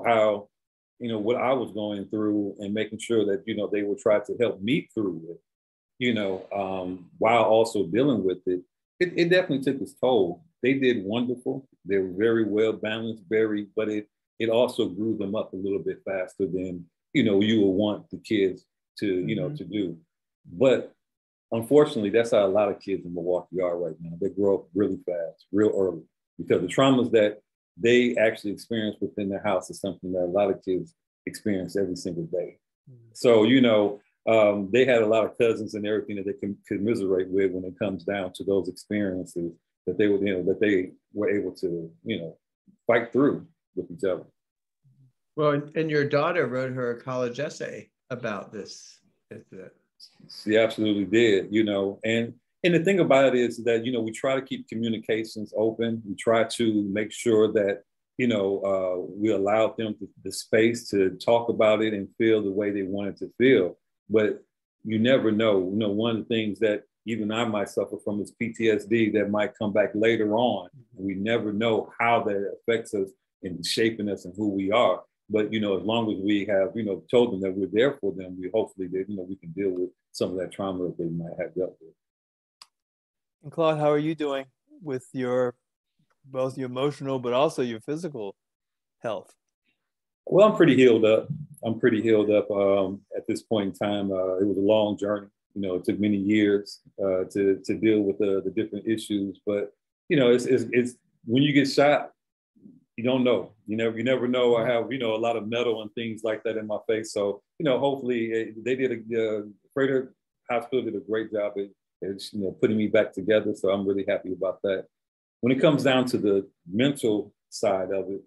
Speaker 5: how, what I was going through and making sure that, they would try to help me through it, while also dealing with it, it definitely took its toll. They did wonderful. They were very well balanced, but it also grew them up a little bit faster than, you would want the kids to, mm-hmm. to do. But unfortunately, that's how a lot of kids in Milwaukee are right now. They grow up really fast, real early, because the traumas that they actually experience within their house is something that a lot of kids experience every single day. Mm-hmm. So, they had a lot of cousins and everything that they can commiserate with when it comes down to those experiences that they would, that they were able to, fight through with each other.
Speaker 3: Well, and your daughter wrote her college essay about this incident.
Speaker 5: She absolutely did, and the thing about it is that, we try to keep communications open. We try to make sure that, we allow them the space to talk about it and feel the way they wanted to feel. But you never know. One of the things that even I might suffer from is PTSD that might come back later on. And we never know how that affects us in shaping us and who we are. But, as long as we have, told them that we're there for them, we hopefully that, we can deal with some of that trauma that they might have dealt with.
Speaker 2: And Claude, how are you doing with both your emotional, but also your physical health?
Speaker 5: Well, I'm pretty healed up. At this point in time. It was a long journey. It took many years to deal with the different issues. But, it's when you get shot, you don't know. You never know. I have, a lot of metal and things like that in my face. So, hopefully they did Freighter Hospital did a great job at putting me back together. So I'm really happy about that. When it comes down to the mental side of it,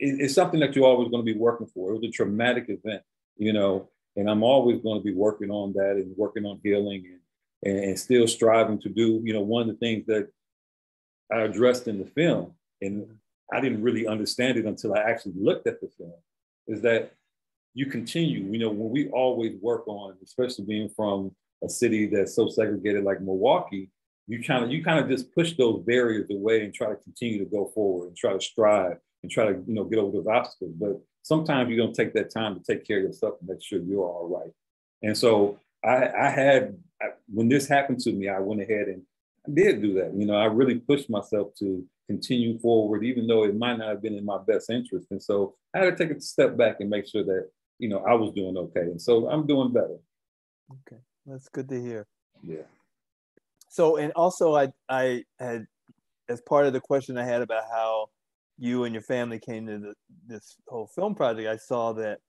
Speaker 5: it's something that you're always going to be working for. It was a traumatic event, and I'm always going to be working on that and working on healing and still striving to do, one of the things that I addressed in the film, and I didn't really understand it until I actually looked at the film, is that you continue, when we always work on, especially being from a city that's so segregated like Milwaukee, you kind of just push those barriers away and try to continue to go forward and try to strive and try to, get over those obstacles. But sometimes you don't take that time to take care of yourself and make sure you're all right. And so when this happened to me, I went ahead and I did do that. I really pushed myself to continue forward, even though it might not have been in my best interest. And so I had to take a step back and make sure that, I was doing okay. And so I'm doing better.
Speaker 2: Okay, that's good to hear.
Speaker 5: Yeah.
Speaker 2: So, and also I had, as part of the question I had about how you and your family came to this whole film project, I saw that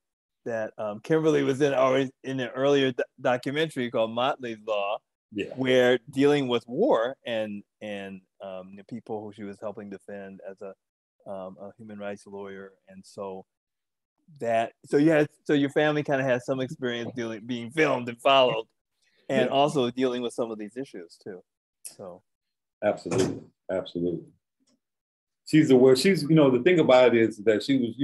Speaker 2: Kimberly was in an earlier documentary called Motley's Law,
Speaker 5: yeah,
Speaker 2: where dealing with war and the people who she was helping defend as a human rights lawyer, and so your family kind of had some experience being filmed and followed, and also dealing with some of these issues too. So
Speaker 5: Absolutely, absolutely. She's aware. She's, the thing about it is that she was,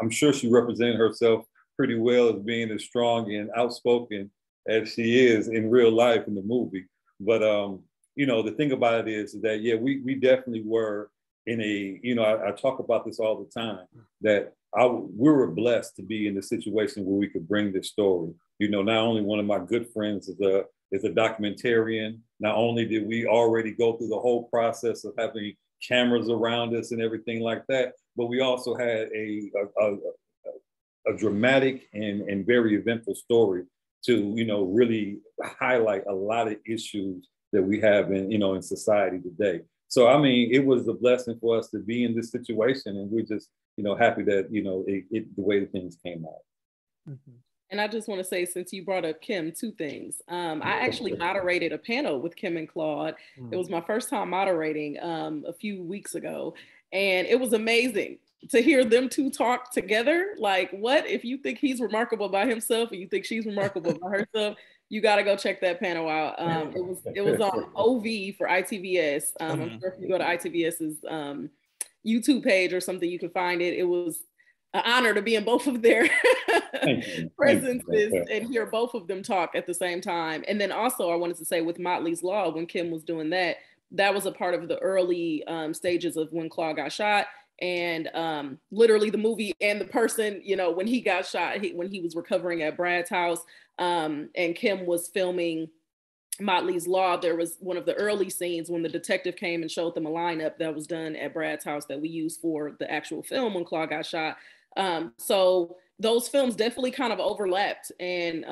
Speaker 5: I'm sure she represented herself pretty well as being as strong and outspoken as she is in real life in the movie. But the thing about it is that we definitely were in a, I talk about this all the time, that we were blessed to be in the situation where we could bring this story. Not only one of my good friends is a documentarian. Not only did we already go through the whole process of having cameras around us and everything like that, but we also had a dramatic and very eventful story to really highlight a lot of issues that we have in society today. So I mean, it was a blessing for us to be in this situation, and we're just happy that the way the things came out.
Speaker 4: Mm-hmm. And I just want to say, since you brought up Kim, two things. I actually moderated a panel with Kim and Claude. It was my first time moderating a few weeks ago, and it was amazing to hear them two talk together. Like, what if you think he's remarkable by himself and you think she's remarkable by herself? You got to go check that panel out. It was on OV for ITVS. I'm sure if you go to ITVS's YouTube page or something, you can find it. It was an honor to be in both of their presences and hear both of them talk at the same time. And then also I wanted to say with Motley's Law, when Kim was doing that, that was a part of the early stages of when Claude got shot. And literally the movie and the person, when he got shot, when he was recovering at Brad's house, and Kim was filming Motley's Law, there was one of the early scenes when the detective came and showed them a lineup that was done at Brad's house that we used for the actual film when Claude got shot. So those films definitely kind of overlapped, and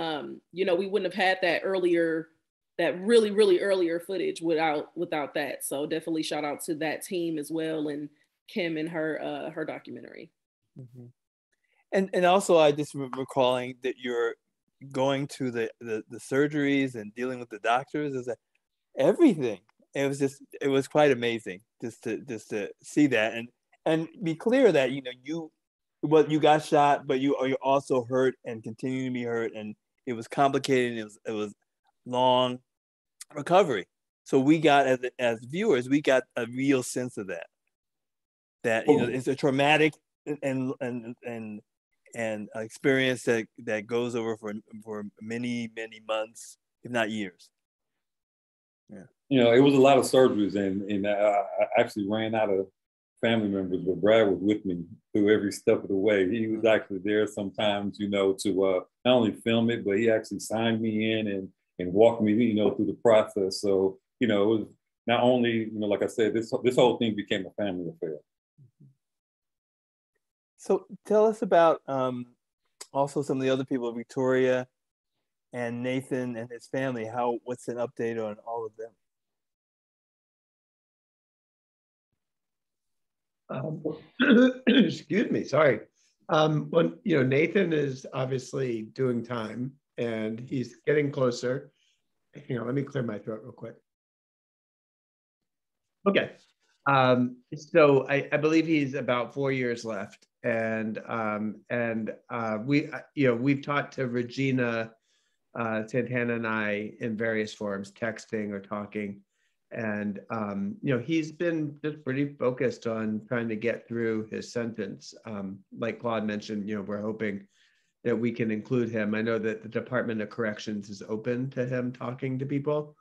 Speaker 4: we wouldn't have had that really, really earlier footage without that. So definitely shout out to that team as well, and Kim and her documentary.
Speaker 2: Mm-hmm. And also I just recalling that you're going to the surgeries and dealing with the doctors, is that everything. It was quite amazing just to see that and be clear that you got shot, but you're also hurt and continue to be hurt, and it was complicated. It was long recovery. So we got as viewers, we got a real sense of that it's a traumatic and experience that goes over for many months, if not years. Yeah.
Speaker 5: It was a lot of surgeries, and I actually ran out of family members, but Brad was with me through every step of the way. He was actually there sometimes, to not only film it, but he actually signed me in and walked me, through the process. So, it was not only, like I said, this whole thing became a family affair.
Speaker 2: So tell us about also some of the other people, Victoria and Nathan and his family. What's an update on all of
Speaker 3: them? Excuse me, sorry. Well, Nathan is obviously doing time, and he's getting closer. Hang on, let me clear my throat real quick. Okay. So I believe he's about 4 years left, and we've talked to Regina, Santana, and I in various forms, texting or talking, and he's been just pretty focused on trying to get through his sentence. Like Claude mentioned, we're hoping that we can include him. I know that the Department of Corrections is open to him talking to people,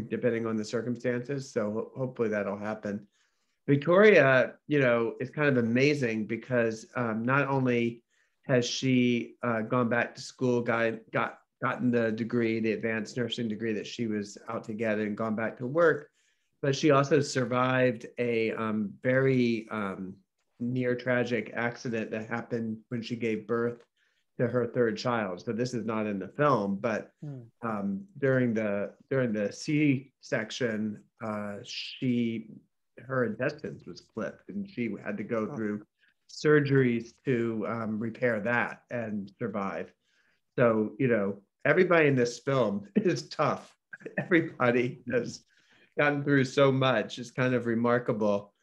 Speaker 3: depending on the circumstances. So hopefully that'll happen. Victoria, is kind of amazing because not only has she gone back to school, gotten the degree, the advanced nursing degree that she was out to get, and gone back to work, but she also survived a very near tragic accident that happened when she gave birth to her third child. So this is not in the film, but during the C-section, her intestines was clipped, and she had to go through surgeries to repair that and survive. So, everybody in this film is tough. Everybody has gotten through so much. It's kind of remarkable.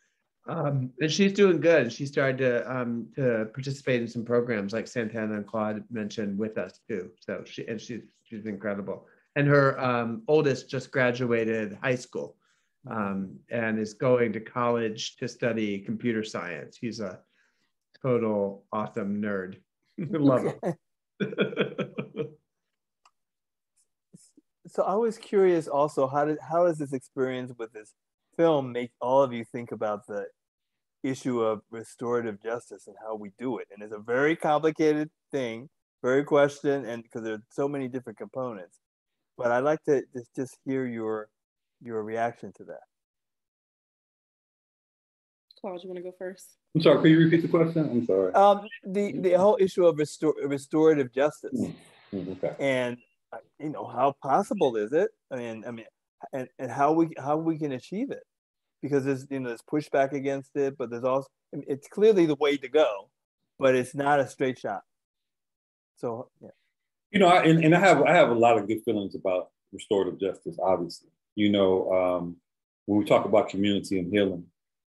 Speaker 3: And she's doing good. She started to participate in some programs like Santana and Claude mentioned with us too. So she's incredible. And her oldest just graduated high school. and is going to college to study computer science. He's a total awesome nerd. Love him.
Speaker 2: So I was curious also, how does this experience with this film make all of you think about the issue of restorative justice and how we do it? And it's a very complicated thing, very question, and because there are so many different components. But I'd like to just hear your reaction to that.
Speaker 4: Claude, you want to go first?
Speaker 5: I'm sorry, can you repeat the question? I'm sorry.
Speaker 2: The whole issue of restorative justice.
Speaker 5: Okay.
Speaker 2: And how possible is it? And how we can achieve it, because there's there's pushback against it, but there's also, it's clearly the way to go, but it's not a straight shot. So yeah.
Speaker 5: I have a lot of good feelings about restorative justice. Obviously, when we talk about community and healing,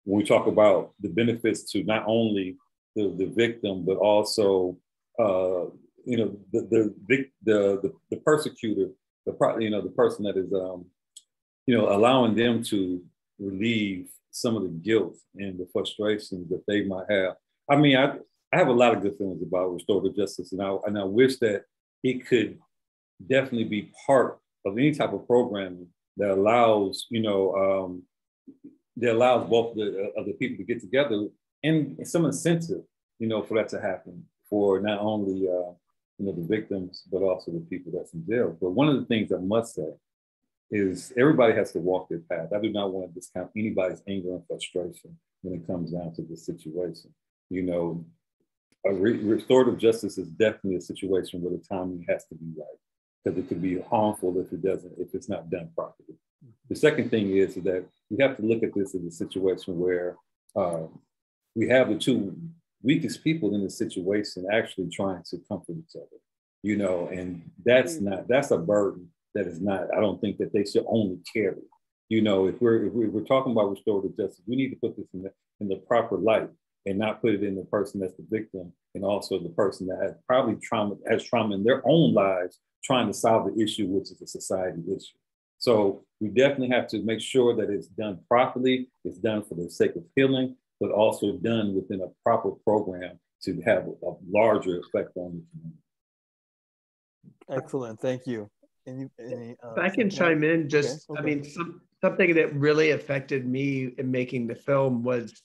Speaker 5: when we talk about the benefits to not only the victim, but also the persecutor, the person that is allowing them to relieve some of the guilt and the frustrations that they might have. I mean, I have a lot of good feelings about restorative justice, and I wish that it could definitely be part of any type of programming that allows both of the people to get together, and some incentive, for that to happen for not only the victims, but also the people that's in jail. But one of the things I must say is everybody has to walk their path. I do not want to discount anybody's anger and frustration when it comes down to this situation. Restorative justice is definitely a situation where the timing has to be right, because it could be harmful if it's not done properly. The second thing is that we have to look at this as a situation where we have the two weakest people in the situation actually trying to comfort each other, and that's a burden that is not, I don't think that they should only carry. If we're talking about restorative justice, we need to put this in the proper light, and not put it in the person that's the victim, and also the person that has probably trauma in their own lives, trying to solve the issue, which is a society issue. So we definitely have to make sure that it's done properly, it's done for the sake of healing, but also done within a proper program to have a larger effect on the community.
Speaker 2: Excellent, thank you.
Speaker 3: If I can chime in, just, okay. I mean, something that really affected me in making the film was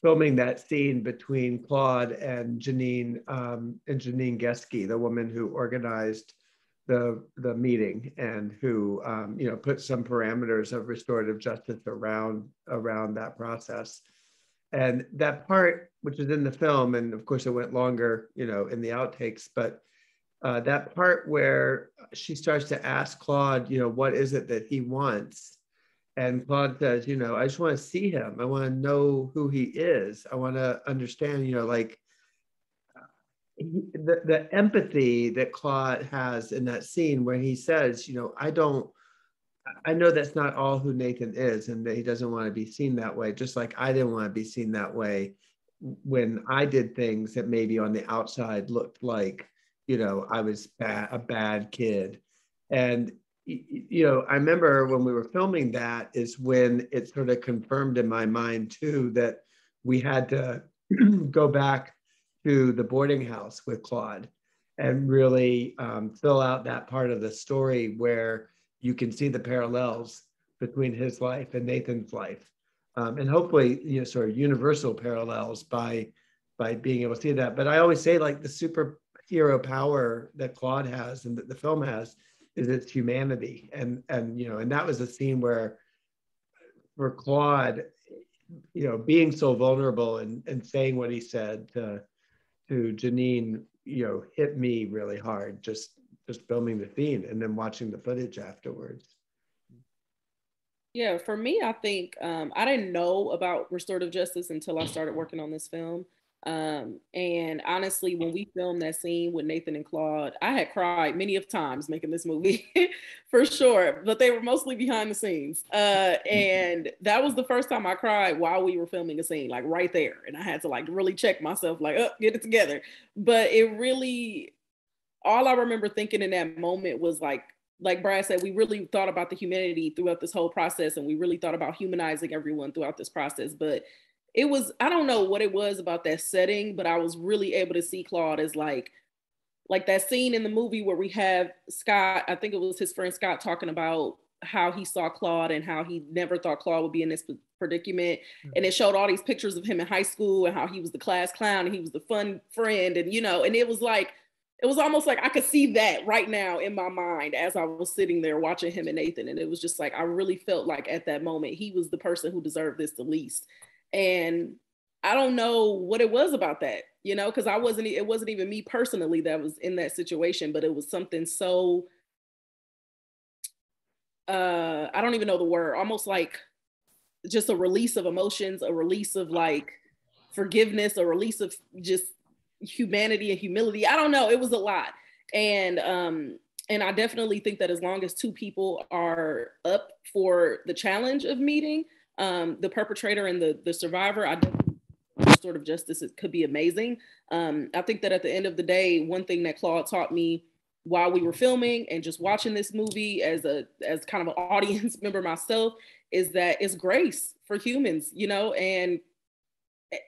Speaker 3: filming that scene between Claude and Janine Geske, the woman who organized the meeting and who put some parameters of restorative justice around that process. And that part, which is in the film, and of course it went longer, in the outtakes, but that part where she starts to ask Claude, what is it that he wants? And Claude says, I just want to see him. I want to know who he is. I want to understand, the empathy that Claude has in that scene where he says, I know that's not all who Nathan is, and that he doesn't want to be seen that way, just like I didn't want to be seen that way when I did things that maybe on the outside looked like, I was a bad kid. And, I remember when we were filming that is when it sort of confirmed in my mind too, that we had to go back to the boarding house with Claude and really fill out that part of the story where you can see the parallels between his life and Nathan's life. And hopefully, sort of universal parallels by being able to see that. But I always say, like, the superhero power that Claude has and that the film has is its humanity. And that was a scene where, for Claude, being so vulnerable and saying what he said to Janine, hit me really hard, just filming the scene and then watching the footage afterwards.
Speaker 4: Yeah, for me, I think I didn't know about restorative justice until I started working on this film. And honestly, when we filmed that scene with Nathan and Claude, I had cried many of times making this movie for sure, but they were mostly behind the scenes. And that was the first time I cried while we were filming a scene, like right there. And I had to like really check myself, like, oh, get it together. But it really, all I remember thinking in that moment was like, like Brad said, we really thought about the humanity throughout this whole process, and we really thought about humanizing everyone throughout this process. But it was, I don't know what it was about that setting, but I was really able to see Claude as like that scene in the movie where we have Scott, I think it was his friend Scott, talking about how he saw Claude and how he never thought Claude would be in this predicament. And it showed all these pictures of him in high school and how he was the class clown and he was the fun friend. And, you know, and it was like, it was almost like I could see that right now in my mind as I was sitting there watching him and Nathan. And it was just like, I really felt like at that moment, he was the person who deserved this the least. And I don't know what it was about that, you know, because it wasn't even me personally that was in that situation, but it was something so, I don't even know the word, almost like just a release of emotions, a release of like forgiveness, a release of just humanity and humility. I don't know, it was a lot. And I definitely think that as long as two people are up for the challenge of meeting, the perpetrator and the survivor, I definitely sort of justice could be amazing. I think that at the end of the day, one thing that Claude taught me while we were filming and just watching this movie as kind of an audience member myself is that it's grace for humans, you know. And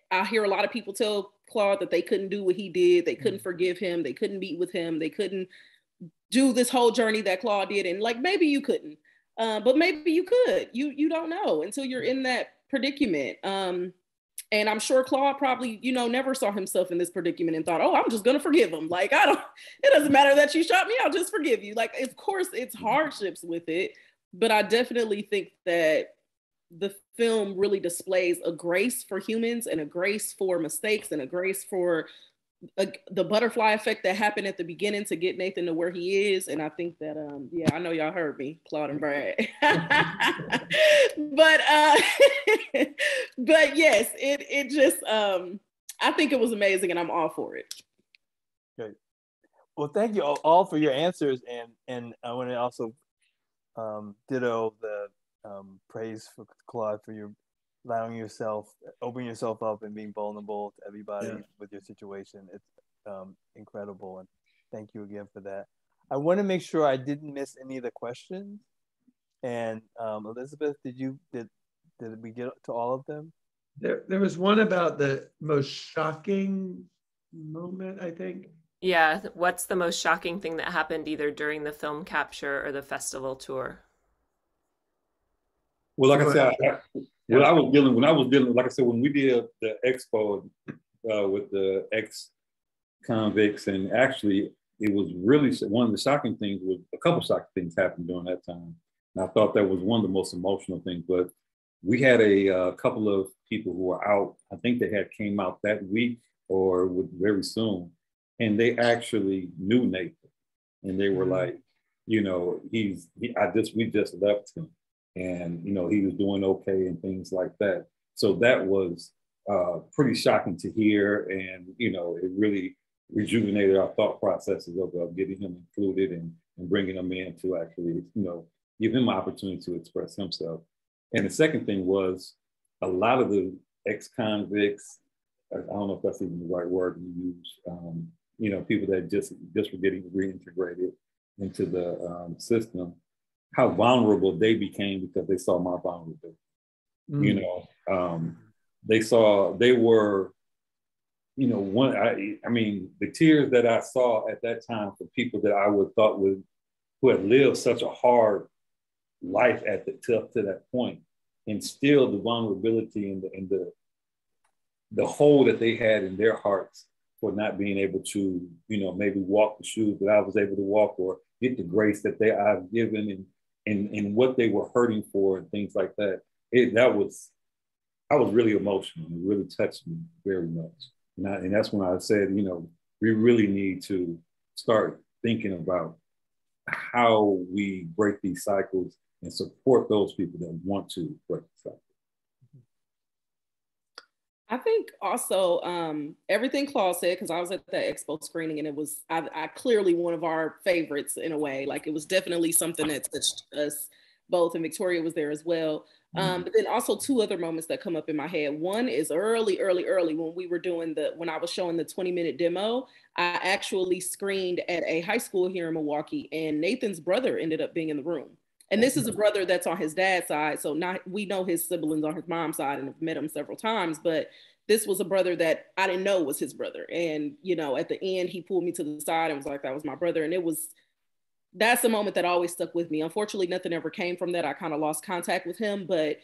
Speaker 4: I hear a lot of people tell Claude that they couldn't do what he did, they couldn't forgive him, they couldn't meet with him, they couldn't do this whole journey that Claude did. And like, maybe you couldn't, but maybe you could. You don't know until you're in that predicament. And I'm sure Claude probably, you know, never saw himself in this predicament and thought, oh, I'm just going to forgive him. Like, it doesn't matter that you shot me, I'll just forgive you. Like, of course, it's hardships with it. But I definitely think that the film really displays a grace for humans and a grace for mistakes and a grace for the butterfly effect that happened at the beginning to get Nathan to where he is. And I think that, yeah, I know y'all heard me, Claude and Brad. but yes, it just, I think it was amazing and I'm all for it.
Speaker 2: Great. Well, thank you all for your answers. And I want to also ditto the praise for Claude for your allowing yourself, opening yourself up and being vulnerable to everybody with your situation. It's incredible. And thank you again for that. I want to make sure I didn't miss any of the questions. And Elizabeth, did we get to all of them?
Speaker 3: There was one about the most shocking moment, I think.
Speaker 1: Yeah. What's the most shocking thing that happened either during the film capture or the festival tour?
Speaker 5: Well, like I said, when I was dealing, like I said, when we did the expo with the ex-convicts, and actually it was really one of the shocking things was a couple shocking things happened during that time. And I thought that was one of the most emotional things, but we had a couple of people who were out. I think they had came out that week or very soon. And they actually knew Nathan. And they were like, you know, we just left him. And, you know, he was doing okay and things like that. So that was pretty shocking to hear. And, you know, it really rejuvenated our thought processes of getting him included and bringing him in to actually, you know, give him an opportunity to express himself. And the second thing was a lot of the ex-convicts, I don't know if that's even the right word to use, you know, people that just were getting reintegrated into the system, how vulnerable they became because they saw my vulnerability. You know, they were, you know, I mean, the tears that I saw at that time for people that I would thought who had lived such a hard life up to that point, and still the vulnerability and the hole that they had in their hearts for not being able to, you know, maybe walk the shoes that I was able to walk or get the grace that I've given and what they were hurting for and things like that. I was really emotional. It really touched me very much. And that's when I said, you know, we really need to start thinking about how we break these cycles and support those people that want to break the cycle.
Speaker 4: I think also everything Claude said, because I was at that expo screening and it was I clearly one of our favorites in a way. Like it was definitely something that touched us both, and Victoria was there as well. But then also two other moments that come up in my head. One is early when we were when I was showing the 20-minute demo, I actually screened at a high school here in Milwaukee, and Nathan's brother ended up being in the room. And this is a brother that's on his dad's side. So we know his siblings on his mom's side and have met him several times, but this was a brother that I didn't know was his brother. And, you know, at the end, he pulled me to the side and was like, that was my brother. And that's a moment that always stuck with me. Unfortunately, nothing ever came from that. I kind of lost contact with him, but,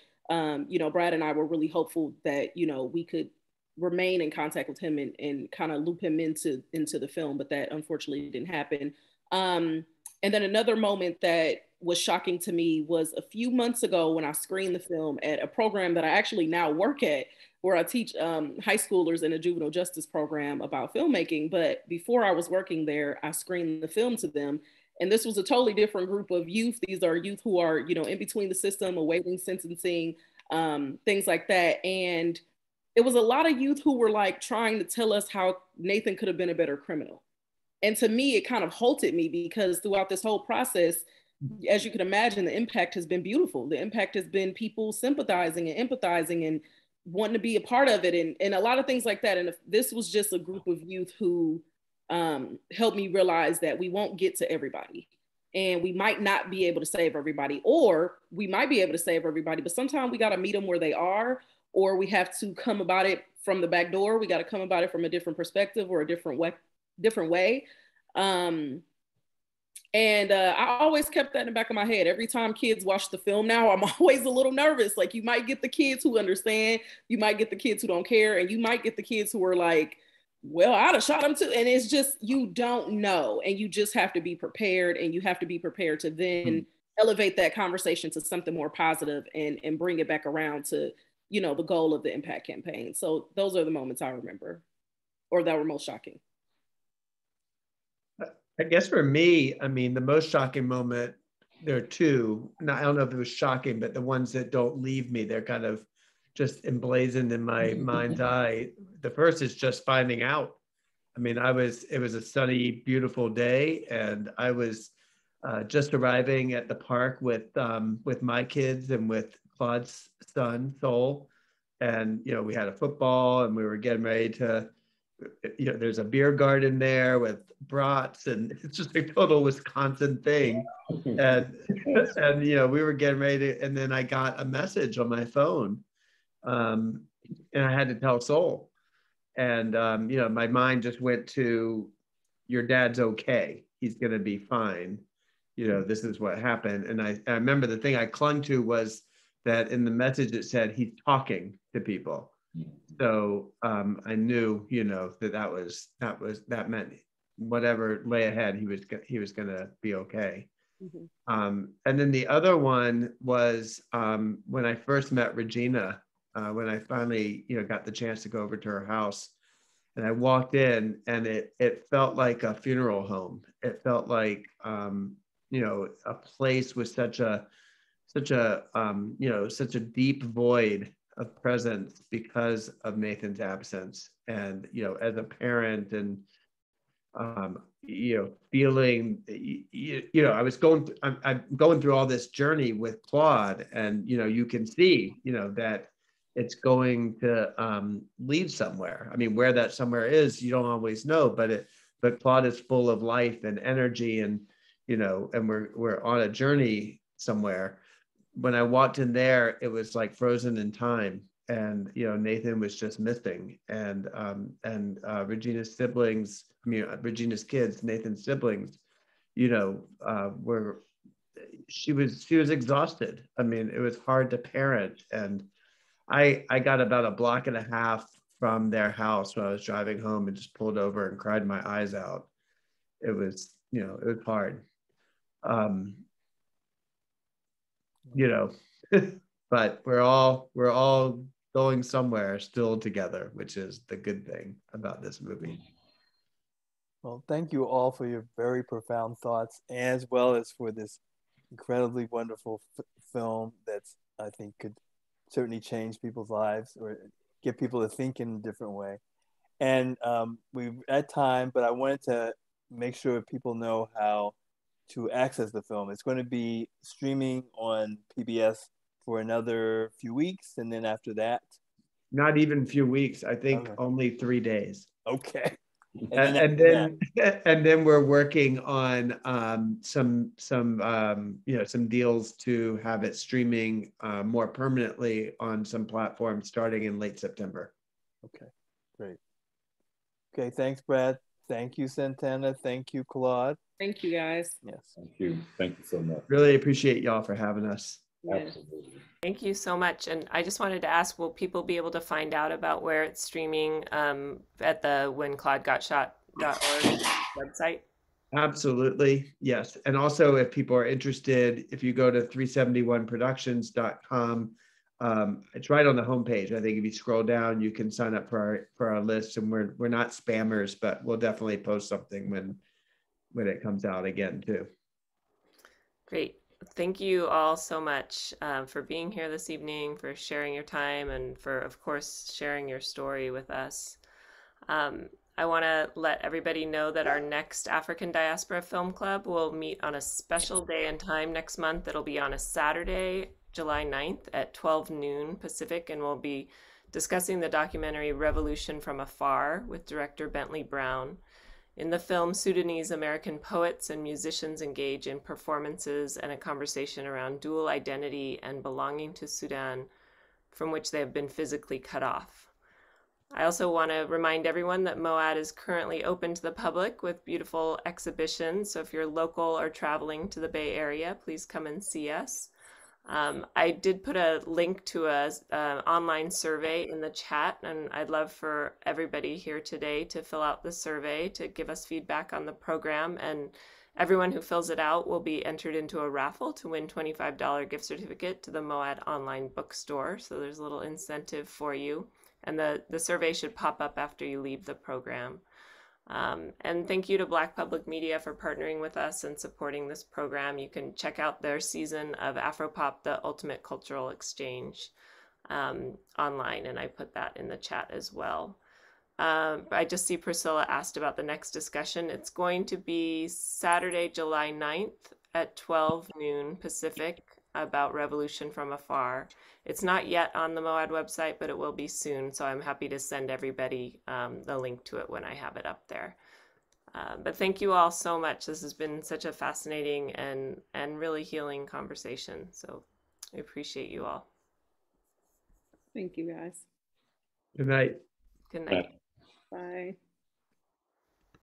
Speaker 4: you know, Brad and I were really hopeful that, you know, we could remain in contact with him and kind of loop him into the film, but that unfortunately didn't happen. And then another moment that was shocking to me was a few months ago when I screened the film at a program that I actually now work at, where I teach high schoolers in a juvenile justice program about filmmaking. But before I was working there, I screened the film to them. And this was a totally different group of youth. These are youth who are, you know, in between the system, awaiting sentencing, things like that. And it was a lot of youth who were like trying to tell us how Nathan could have been a better criminal. And to me, it kind of halted me, because throughout this whole process, as you can imagine, the impact has been beautiful. The impact has been people sympathizing and empathizing and wanting to be a part of it, and a lot of things like that. And if this was just a group of youth who helped me realize that we won't get to everybody, and we might not be able to save everybody, or we might be able to save everybody, but sometimes we got to meet them where they are, or we have to come about it from the back door. We got to come about it from a different perspective or a different way. And I always kept that in the back of my head. Every time kids watch the film now, I'm always a little nervous. Like, you might get the kids who understand, you might get the kids who don't care, and you might get the kids who are like, well, I'd have shot him too. And it's just, you don't know. And you just have to be prepared, and you have to be prepared to then elevate that conversation to something more positive and bring it back around to, you know, the goal of the impact campaign. So those are the moments I remember, or that were most shocking.
Speaker 3: I guess for me, I mean, the most shocking moment, there are two. Now, I don't know if it was shocking, but the ones that don't leave me, they're kind of just emblazoned in my mind's eye. The first is just finding out. I mean, it was a sunny, beautiful day, and I was just arriving at the park with my kids and with Claude's son, Sol. And, you know, we had a football, and we were getting ready to, you know, there's a beer garden there with brats, and it's just a total Wisconsin thing. And you know, we were getting ready to, and then I got a message on my phone, and I had to tell Sol. And you know, my mind just went to, your dad's okay. He's gonna be fine. You know, this is what happened. And I remember the thing I clung to was that in the message it said he's talking to people. So I knew, you know, that meant whatever lay ahead, he was gonna be okay. And then the other one was when I first met Regina, when I finally, you know, got the chance to go over to her house, and I walked in, and it felt like a funeral home. It felt like you know, a place with such a you know, such a deep void of presence because of Nathan's absence. And, you know, as a parent, and you know, feeling, you know, I'm going through all this journey with Claude, and, you know, you can see, you know, that it's going to lead somewhere. I mean, where that somewhere is, you don't always know, but Claude is full of life and energy, and, you know, and we're on a journey somewhere. When I walked in there, it was like frozen in time, and, you know, Nathan was just missing, and Regina's siblings, I mean, Regina's kids, Nathan's siblings, you know, she was exhausted. I mean, it was hard to parent, and I got about a block and a half from their house when I was driving home, and just pulled over and cried my eyes out. It was, you know, it was hard. You know, but we're all going somewhere still together, which is the good thing about this movie.
Speaker 2: Well, thank you all for your very profound thoughts, as well as for this incredibly wonderful film that's, I think, could certainly change people's lives or get people to think in a different way. And we're at time, but I wanted to make sure people know how to access the film. It's going to be streaming on PBS for another few weeks, and then after that?
Speaker 3: Not even a few weeks. I think
Speaker 2: Okay.
Speaker 3: only 3 days.
Speaker 2: Okay.
Speaker 3: And then we're working on some deals to have it streaming more permanently on some platforms starting in late September.
Speaker 2: Okay, great. Okay, thanks, Brad. Thank you, Santana. Thank you, Claude.
Speaker 4: Thank you, guys.
Speaker 2: Yes.
Speaker 5: Thank you. Thank you so much.
Speaker 3: Really appreciate y'all for having us.
Speaker 4: Yeah.
Speaker 5: Absolutely.
Speaker 1: Thank you so much. And I just wanted to ask, will people be able to find out about where it's streaming at the whenclaudegotshot.org website?
Speaker 3: Absolutely, yes. And also, if people are interested, if you go to 371productions.com, it's right on the homepage. I think if you scroll down, you can sign up for our list. And we're not spammers, but we'll definitely post something when it comes out again too.
Speaker 1: Great. Thank you all so much for being here this evening, for sharing your time, and for, of course, sharing your story with us. I want to let everybody know that our next African Diaspora Film Club will meet on a special day and time next month. It'll be on a Saturday, July 9th at 12 noon Pacific, and we'll be discussing the documentary Revolution from Afar with director Bentley Brown. In the film, Sudanese-American poets and musicians engage in performances and a conversation around dual identity and belonging to Sudan, from which they have been physically cut off. I also want to remind everyone that MoAD is currently open to the public with beautiful exhibitions. So if you're local or traveling to the Bay Area, please come and see us. I did put a link to a online survey in the chat, and I'd love for everybody here today to fill out the survey to give us feedback on the program. And everyone who fills it out will be entered into a raffle to win $25 gift certificate to the MoAD online bookstore. So there's a little incentive for you. And the survey should pop up after you leave the program. And thank you to Black Public Media for partnering with us and supporting this program. You can check out their season of Afropop, The Ultimate Cultural Exchange, online, and I put that in the chat as well. I just see Priscilla asked about the next discussion. It's going to be Saturday, July 9th at 12 noon Pacific about Revolution from Afar. It's not yet on the MoAD website, but it will be soon. So I'm happy to send everybody the link to it when I have it up there. But thank you all so much. This has been such a fascinating and really healing conversation. So I appreciate you all.
Speaker 4: Thank you, guys.
Speaker 3: Good night.
Speaker 1: Good night.